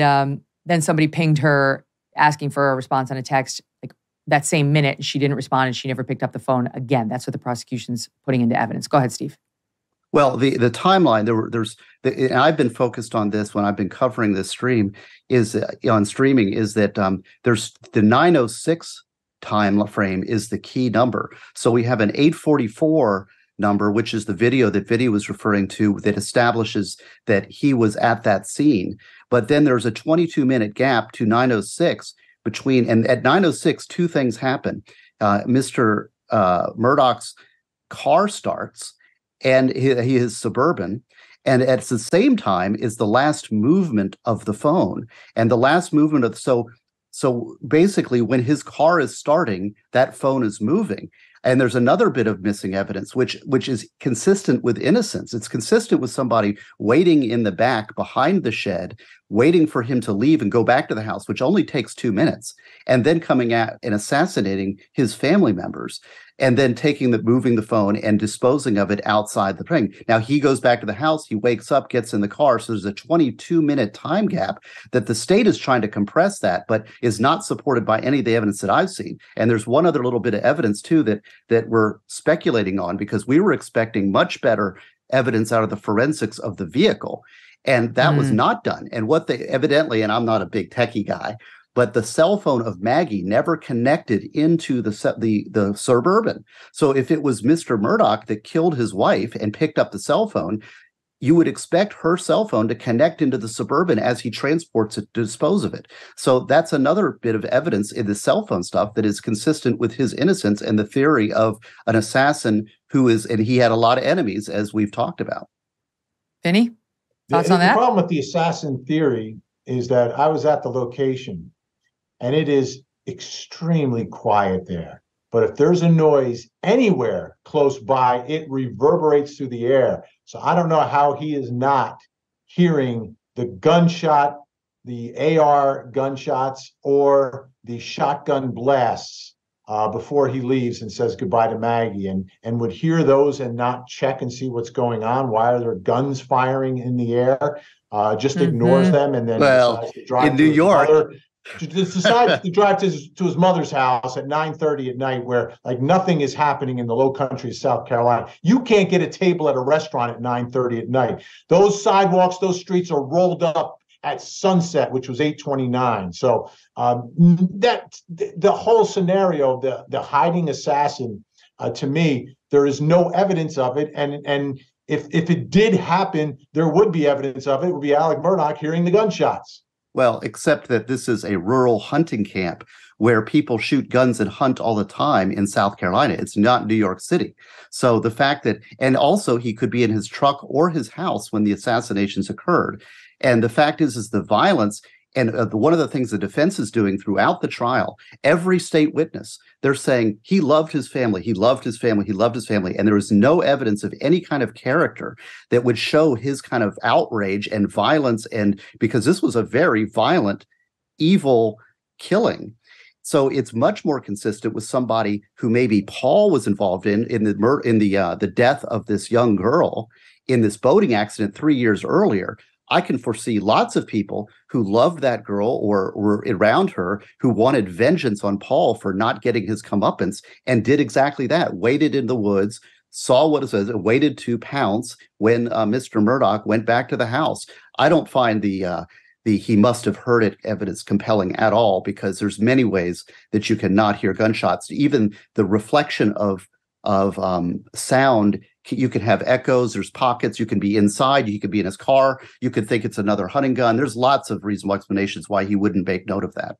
then somebody pinged her asking for a response on a text like that same minute, and she didn't respond, and she never picked up the phone again. That's what the prosecution's putting into evidence. Go ahead, Steve. Well, the timeline and I've been focused on this when I've been covering this stream on streaming is that there's the 9:06 time frame is the key number. So we have an 8:44 number, which is the video that Vinny was referring to, that establishes that he was at that scene. But then there's a 22-minute gap to 9:06 between, and at 9:06, two things happen. Mr. Murdaugh's car starts, and he is Suburban, And at the same time is the last movement of the phone. And the last movement of so basically when his car is starting, that phone is moving. And there's another bit of missing evidence, which is consistent with innocence. It's consistent with somebody waiting in the back behind the shed, waiting for him to leave and go back to the house, which only takes 2 minutes, and then coming at and assassinating his family members, and then moving the phone and disposing of it outside the ring. Now he goes back to the house, he wakes up, gets in the car. So there's a 22-minute time gap that the state is trying to compress that, but is not supported by any of the evidence that I've seen. And there's one other little bit of evidence too that we're speculating on, because we were expecting much better evidence out of the forensics of the vehicle. And that was not done. And what they evidently, and I'm not a big techie guy, but the cell phone of Maggie never connected into the Suburban. So if it was Mr. Murdaugh that killed his wife and picked up the cell phone, you would expect her cell phone to connect into the Suburban as he transports it to dispose of it. So that's another bit of evidence in the cell phone stuff that is consistent with his innocence and the theory of an assassin and he had a lot of enemies, as we've talked about. Vinny, thoughts on that? The problem with the assassin theory is that I was at the location, and it is extremely quiet there. But if there's a noise anywhere close by, it reverberates through the air. So I don't know how he is not hearing the gunshot, the AR gunshots, or the shotgun blasts before he leaves and says goodbye to Maggie, and would hear those and not check and see what's going on. Why are there guns firing in the air? Just ignores them and then decides to drive in New York. Decides to drive to his mother's house at 9:30 at night, where like nothing is happening in the low country of South Carolina. You can't get a table at a restaurant at 9:30 at night. Those sidewalks, those streets are rolled up at sunset, which was 8:29. So that the whole scenario, the hiding assassin, to me, there is no evidence of it. And if it did happen, there would be evidence of it. It would be Alec Murdaugh hearing the gunshots. Well, except that this is a rural hunting camp where people shoot guns and hunt all the time in South Carolina. It's not New York City. So the fact that, and also he could be in his truck or his house when the assassinations occurred. And the fact is the violence, and one of the things the defense is doing throughout the trial, every state witness, they're saying he loved his family, he loved his family, he loved his family. And there was no evidence of any kind of character that would show his kind of outrage and violence. And because this was a very violent, evil killing. So it's much more consistent with somebody who maybe Paul was involved in the death of this young girl in this boating accident 3 years earlier. I can foresee lots of people who loved that girl or were around her who wanted vengeance on Paul for not getting his comeuppance and did exactly that. Waited in the woods, saw what it says, waited to pounce when Mr. Murdaugh went back to the house. I don't find the he must have heard it evidence compelling at all, because there's many ways that you cannot hear gunshots. Even the reflection of sound, you can have echoes, there's pockets, you can be inside, you could be in his car, you could think it's another hunting gun. There's lots of reasonable explanations why he wouldn't make note of that.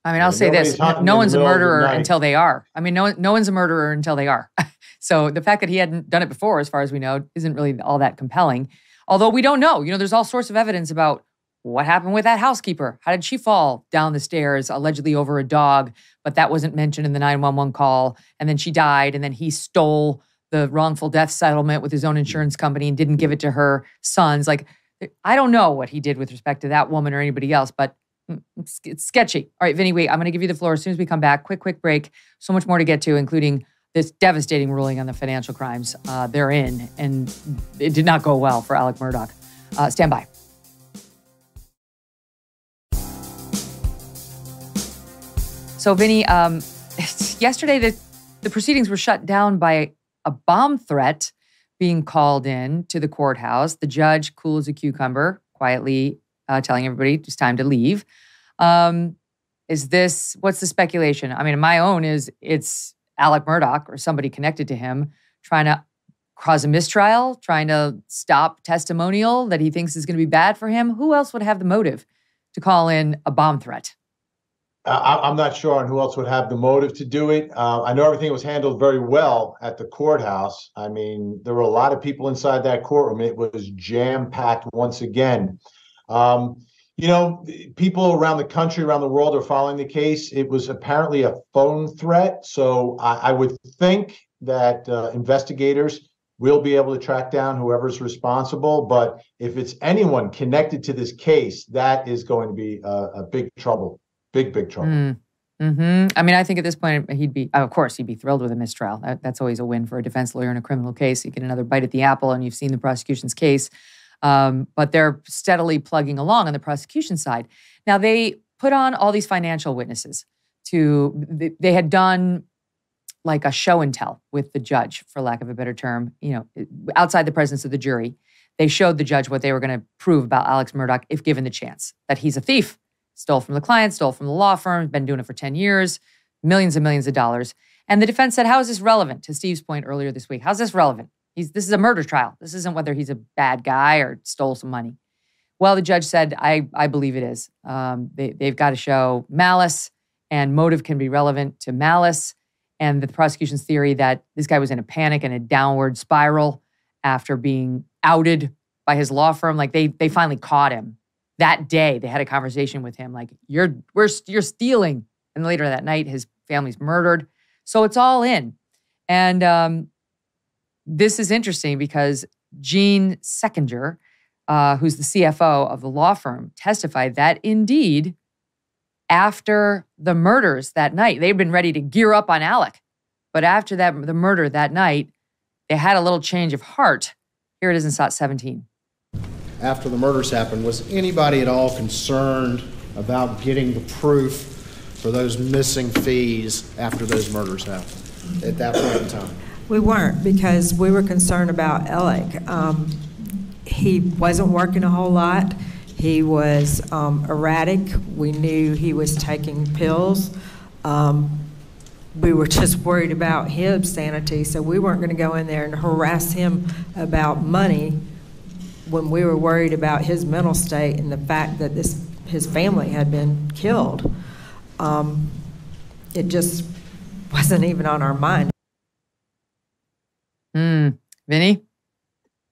I mean, I'll say this, no one's a murderer until they are. I mean, no one's a murderer until they are. So the fact that he hadn't done it before, as far as we know, isn't really all that compelling. Although we don't know. There's all sorts of evidence about what happened with that housekeeper. How did she fall down the stairs, allegedly over a dog, but that wasn't mentioned in the 911 call. And then she died, and then he stole the wrongful death settlement with his own insurance company and didn't give it to her sons. Like, I don't know what he did with respect to that woman or anybody else, but it's sketchy. All right, Vinny, wait, I'm going to give you the floor as soon as we come back. Quick break. So much more to get to, including this devastating ruling on the financial crimes they're in. And it did not go well for Alec Murdaugh. Stand by. So, Vinny, yesterday the proceedings were shut down by a bomb threat being called in to the courthouse. The judge, cool as a cucumber, quietly telling everybody it's time to leave. What's the speculation? I mean, my own is it's Alec Murdaugh or somebody connected to him trying to cause a mistrial, trying to stop testimonial that he thinks is going to be bad for him. Who else would have the motive to call in a bomb threat? I'm not sure on who else would have the motive to do it. I know everything was handled very well at the courthouse. I mean, there were a lot of people inside that courtroom. It was jam-packed once again. People around the country, around the world are following the case. It was apparently a phone threat. So I would think that investigators will be able to track down whoever's responsible. But if it's anyone connected to this case, that is going to be a big trouble. Big trouble. Mm-hmm. I mean, I think at this point, he'd be thrilled with a mistrial. That's always a win for a defense lawyer in a criminal case. You get another bite at the apple, and you've seen the prosecution's case. But they're steadily plugging along on the prosecution side. Now, they put on all these financial witnesses they had done like a show and tell with the judge, for lack of a better term, outside the presence of the jury. They showed the judge what they were going to prove about Alex Murdaugh if given the chance, that he's a thief. Stole from the client, stole from the law firm, been doing it for 10 years, millions and millions of dollars. And the defense said, how is this relevant? To Steve's point earlier this week, how's this relevant? This is a murder trial. This isn't whether he's a bad guy or stole some money. Well, the judge said, I believe it is. They've got to show malice, and motive can be relevant to malice. And the prosecution's theory that this guy was in a panic and a downward spiral after being outed by his law firm. Like they finally caught him. That day, they had a conversation with him, like, you're stealing. And later that night, his family's murdered. So it's all in. And this is interesting because Gene Seckinger, who's the CFO of the law firm, testified that indeed, after the murders that night, they'd been ready to gear up on Alec. But after the murder that night, they had a little change of heart. Here it is in SOT 17. After the murders happened, was anybody at all concerned about getting the proof for those missing fees after those murders happened at that point in time? We weren't, because we were concerned about Alec. He wasn't working a whole lot. He was erratic. We knew he was taking pills. We were just worried about his sanity, so we weren't going to go in there and harass him about money when we were worried about his mental state and the fact that his family had been killed. It just wasn't even on our mind. Vinny?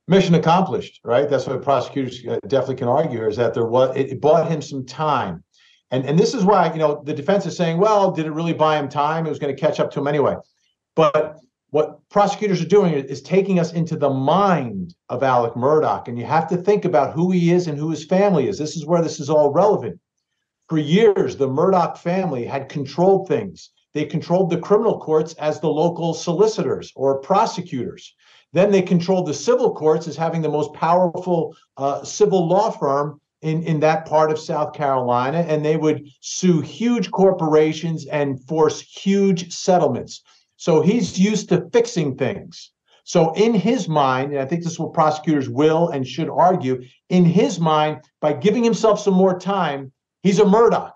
Mission accomplished, right? That's what prosecutors definitely can argue here, is that it bought him some time. And this is why, the defense is saying, well, did it really buy him time? It was going to catch up to him anyway. But what prosecutors are doing is taking us into the mind of Alec Murdaugh. And you have to think about who he is and who his family is. This is where this is all relevant. For years, the Murdaugh family had controlled things. They controlled the criminal courts as the local solicitors or prosecutors. Then they controlled the civil courts as having the most powerful civil law firm in that part of South Carolina. And they would sue huge corporations and force huge settlements. So he's used to fixing things. So in his mind, and I think this is what prosecutors will and should argue, in his mind, by giving himself some more time, he's a Murdaugh.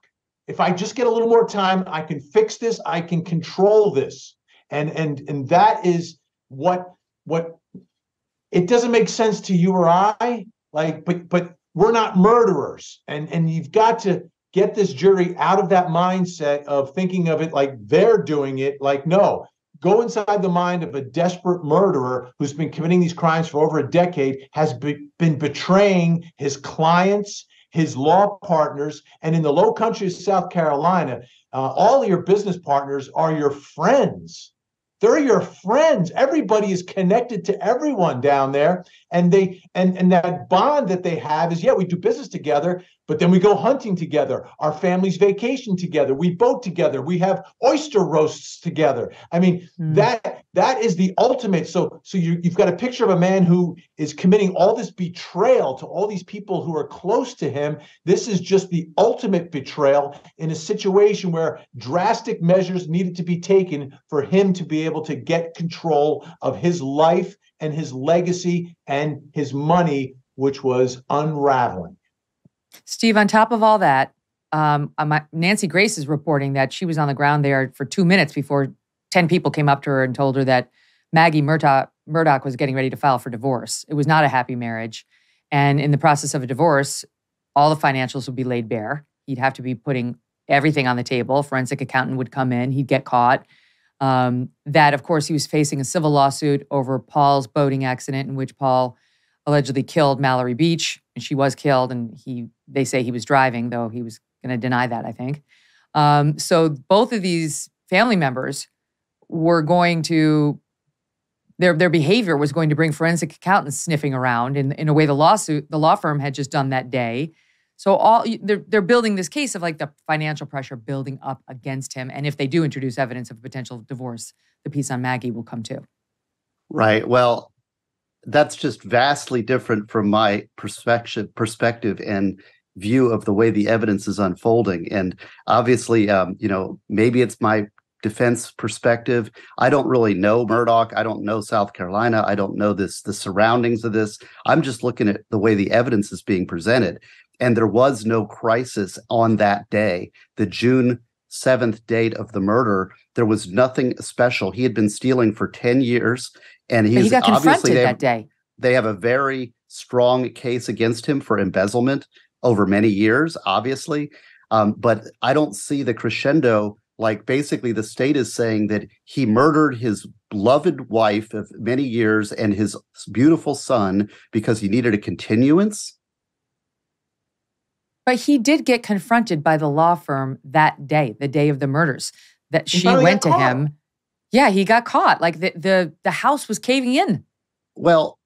If I just get a little more time, I can fix this, I can control this. And that is what it doesn't make sense to you or I, but we're not murderers. And you've got to get this jury out of that mindset of thinking of it like they're doing it. Like, no, go inside the mind of a desperate murderer who's been committing these crimes for over a decade, has been betraying his clients, his law partners, and in the low country of South Carolina, all of your business partners are your friends. They're your friends. Everybody is connected to everyone down there. And that bond that they have is, yeah, we do business together, but then we go hunting together. Our families vacation together. We boat together. We have oyster roasts together. I mean, that is the ultimate. So you've got a picture of a man who is committing all this betrayal to all these people who are close to him. This is just the ultimate betrayal in a situation where drastic measures needed to be taken for him to be able to get control of his life and his legacy and his money, which was unraveling. Steve, on top of all that, Nancy Grace is reporting that she was on the ground there for 2 minutes before 10 people came up to her and told her that Maggie Murdaugh was getting ready to file for divorce. It was not a happy marriage. And in the process of a divorce, all the financials would be laid bare. He'd have to be putting everything on the table. Forensic accountant would come in, he'd get caught. That, of course, he was facing a civil lawsuit over Paul's boating accident in which Paul allegedly killed Mallory Beach, and she was killed, and they say he was driving, though he was going to deny that, I think. So both of these family members were going to, their behavior was going to bring forensic accountants sniffing around in a way the law firm had just done that day. So they're building this case of like the financial pressure building up against him. And if they do introduce evidence of potential divorce, the piece on Maggie will come too. Right. Well, that's just vastly different from my perspective and view of the way the evidence is unfolding. And obviously, maybe it's my defense perspective. I don't really know Murdaugh. I don't know South Carolina. I don't know the surroundings of this. I'm just looking at the way the evidence is being presented. And there was no crisis on that day, the June 7th date of the murder. There was nothing special. He had been stealing for 10 years. And he got confronted that day. They have a very strong case against him for embezzlement over many years, obviously. But I don't see the crescendo. Like basically the state is saying that he murdered his beloved wife of many years and his beautiful son because he needed a continuance. But he did get confronted by the law firm that day, the day of the murders, that she went to him. Yeah, he got caught. Like the house was caving in. Well,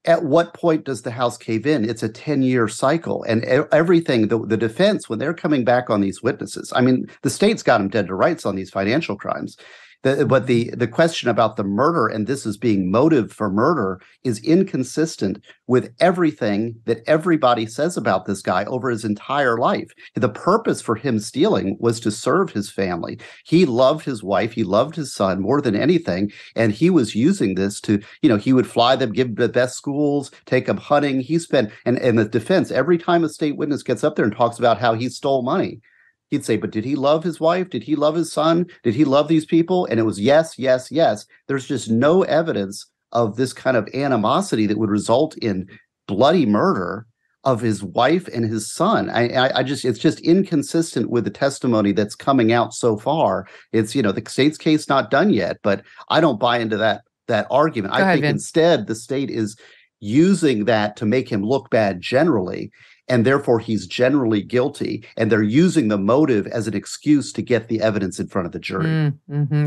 at what point does the house cave in? It's a 10-year cycle. And everything, the defense, when they're coming back on these witnesses, I mean, the state's got them dead to rights on these financial crimes. But the question about the murder and this as being motive for murder is inconsistent with everything that everybody says about this guy over his entire life. The purpose for him stealing was to serve his family. He loved his wife. He loved his son more than anything. And he was using this to, he would fly them, give them the best schools, take them hunting. He spent, and the defense, every time a state witness gets up there and talks about how he stole money, he'd say, but did he love his wife? Did he love his son? Did he love these people? And it was yes, yes, yes. There's just no evidence of this kind of animosity that would result in bloody murder of his wife and his son. It's just inconsistent with the testimony that's coming out so far. It's, the state's case not done yet, but I don't buy into that argument. I think instead the state is using that to make him look bad generally. And therefore, he's generally guilty, and they're using the motive as an excuse to get the evidence in front of the jury,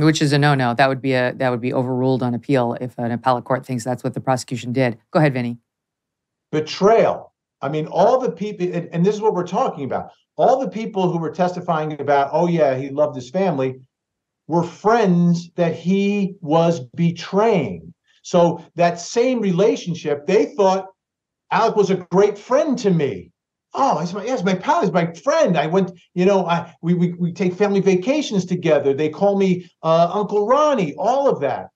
which is a no-no. That would be overruled on appeal if an appellate court thinks that's what the prosecution did. Go ahead, Vinny. Betrayal. I mean, all the people, and this is what we're talking about. All the people who were testifying about, oh yeah, he loved his family, were friends that he was betraying. So that same relationship, they thought Alec was a great friend to me. Oh, he's my pal, he's my friend. I went, we take family vacations together. They call me Uncle Ronnie, all of that.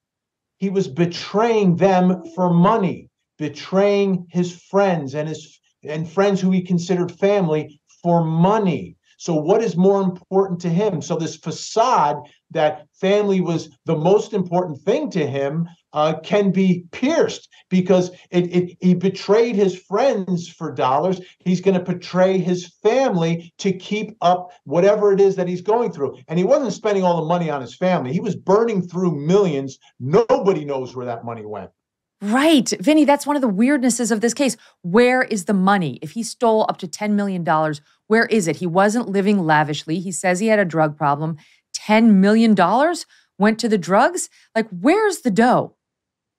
He was betraying them for money, betraying his friends and friends who he considered family for money. So what is more important to him? So this facade that family was the most important thing to him can be pierced because he betrayed his friends for dollars. He's going to betray his family to keep up whatever it is that he's going through. And he wasn't spending all the money on his family. He was burning through millions. Nobody knows where that money went. Right. Vinny, that's one of the weirdnesses of this case. Where is the money? If he stole up to $10 million, where is it? He wasn't living lavishly. He says he had a drug problem. $10 million went to the drugs? Like, where's the dough?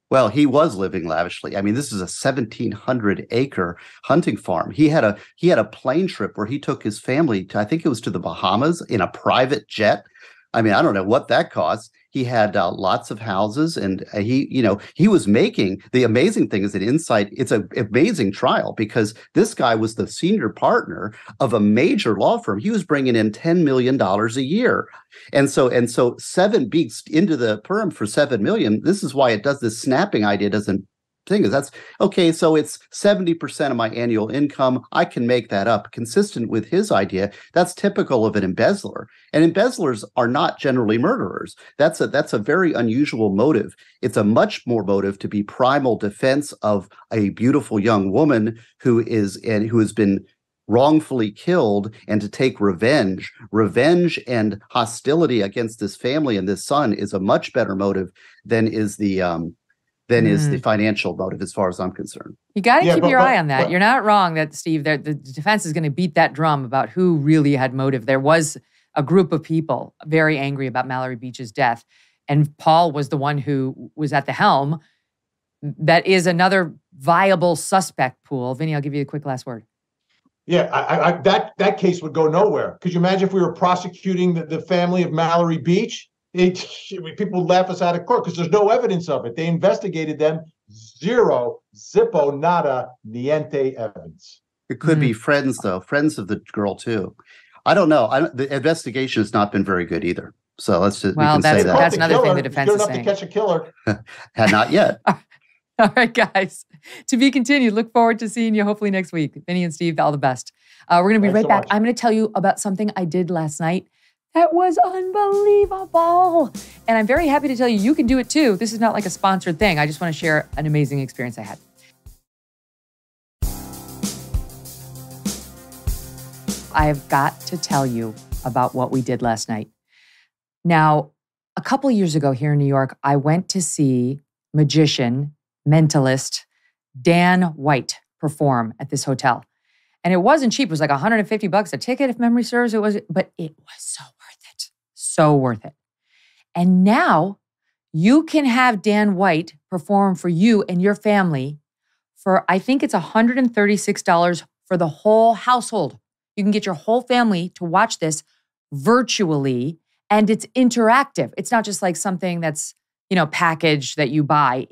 Well, he was living lavishly. I mean, this is a 1,700-acre hunting farm. He had a plane trip where he took his family to, I think it was to the Bahamas in a private jet. I mean, I don't know what that costs. He had lots of houses, and he was making. The amazing thing is that it's an amazing trial because this guy was the senior partner of a major law firm. He was bringing in $10 million a year, and so 7 beats into the firm for $7 million. This is why it does this snapping idea doesn't. Thing is, that's okay. So it's 70% of my annual income. I can make that up. Consistent with his idea, that's typical of an embezzler. And embezzlers are not generally murderers. That's a very unusual motive. It's a much more motive to be primal defense of a beautiful young woman who has been wrongfully killed and to take revenge. Revenge and hostility against this family and this son is a much better motive than is the financial motive, as far as I'm concerned. You got to keep your eye on that. You're not wrong that, Steve, the defense is going to beat that drum about who really had motive. There was a group of people very angry about Mallory Beach's death, and Paul was the one who was at the helm. That is another viable suspect pool. Vinny, I'll give you a quick last word. Yeah, that case would go nowhere. Could you imagine if we were prosecuting the family of Mallory Beach? People would laugh us out of court because there's no evidence of it. They investigated them. Zero, zippo, nada, niente evidence. It could be friends, though. Friends of the girl, too. I don't know. The investigation has not been very good either. So let's just, we can say that. That's another thing the defense is saying. Good enough to catch a killer. Not yet. All right, guys. To be continued. Look forward to seeing you hopefully next week. Vinny and Steve, all the best. We're going to be right back. I'm going to tell you about something I did last night that was unbelievable. And I'm very happy to tell you, you can do it too. This is not like a sponsored thing. I just want to share an amazing experience I had. I have got to tell you about what we did last night. Now, a couple of years ago here in New York, I went to see magician, mentalist, Dan White perform at this hotel. And it wasn't cheap. It was like $150 a ticket, if memory serves. But it was so worth it. So worth it. And now you can have Dan White perform for you and your family for, I think it's $136 for the whole household. You can get your whole family to watch this virtually, and it's interactive. It's not just like something that's, packaged that you buy.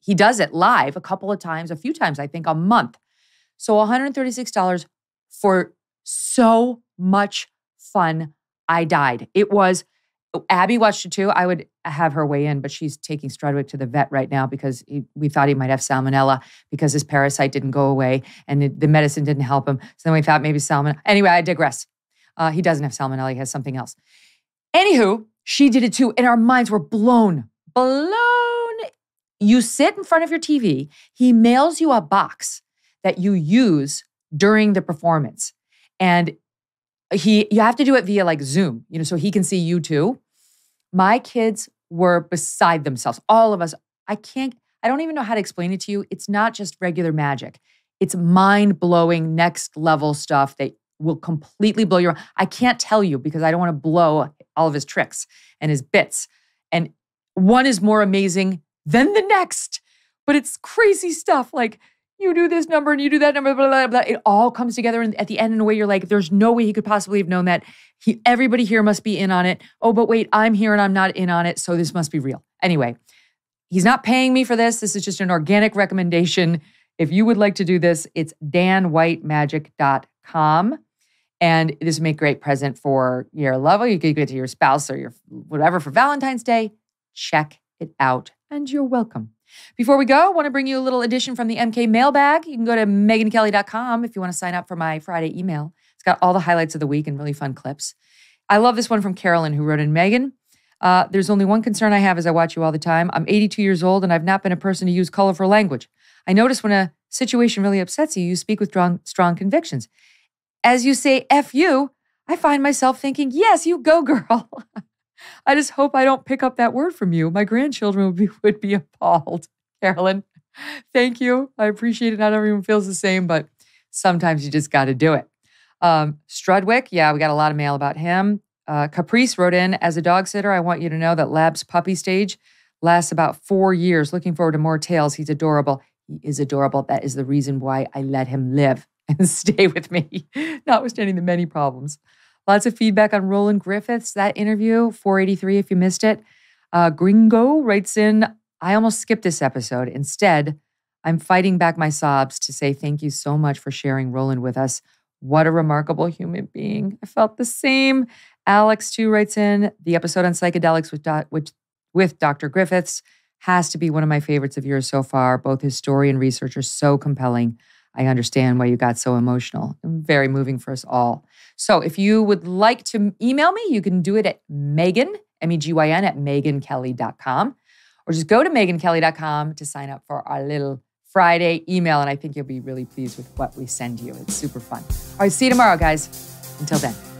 He does it live a few times, I think, a month. So $136 for so much fun. I died. Abby watched it too. I would have her weigh in, but she's taking Strudwick to the vet right now because we thought he might have salmonella because his parasite didn't go away and the medicine didn't help him. So then we thought maybe salmonella. Anyway, I digress. He doesn't have salmonella. He has something else. Anywho, she did it too, and our minds were blown. You sit in front of your TV. He mails you a box that you use during the performance. And you have to do it via like Zoom, so he can see you too. My kids were beside themselves. All of us. I don't even know how to explain it to you. It's not just regular magic. It's mind-blowing, next level stuff that will completely blow your mind. I can't tell you because I don't want to blow all of his tricks and his bits. And one is more amazing than the next. But it's crazy stuff like you do this number and you do that number, blah, blah, blah. It all comes together at the end in a way you're like, there's no way he could possibly have known that. Everybody here must be in on it. Oh, but wait, I'm here and I'm not in on it, so this must be real. Anyway, he's not paying me for this. This is just an organic recommendation. If you would like to do this, it's danwhitemagic.com. And this would make a great present for your lover. You could give it to your spouse or your whatever for Valentine's Day. Check it out, and you're welcome. Before we go, I want to bring you a little addition from the MK mailbag. You can go to megynkelly.com if you want to sign up for my Friday email. It's got all the highlights of the week and really fun clips. I love this one from Carolyn, who wrote in, Megyn, there's only one concern I have as I watch you all the time. I'm 82 years old, and I've not been a person to use colorful language. I notice when a situation really upsets you, you speak with strong convictions. As you say, F you, I find myself thinking, yes, you go, girl. I just hope I don't pick up that word from you. My grandchildren would be appalled. Carolyn, thank you. I appreciate it. Not everyone feels the same, but sometimes you just got to do it. Strudwick, yeah, we got a lot of mail about him. Caprice wrote in, as a dog sitter, I want you to know that Lab's puppy stage lasts about 4 years. Looking forward to more tales. He's adorable. He is adorable. That is the reason why I let him live and stay with me, notwithstanding the many problems. Lots of feedback on Roland Griffiths, that interview, 483 if you missed it. Gringo writes in, I almost skipped this episode. Instead, I'm fighting back my sobs to say thank you so much for sharing Roland with us. What a remarkable human being. I felt the same. Alex, too, writes in, the episode on psychedelics with Dr. Griffiths has to be one of my favorites of yours so far. Both his story and research are so compelling. I understand why you got so emotional. Very moving for us all. So if you would like to email me, you can do it at Megyn, MEGYN, at megynkelly.com. Or just go to megynkelly.com to sign up for our little Friday email, and I think you'll be really pleased with what we send you. It's super fun. All right, see you tomorrow, guys. Until then.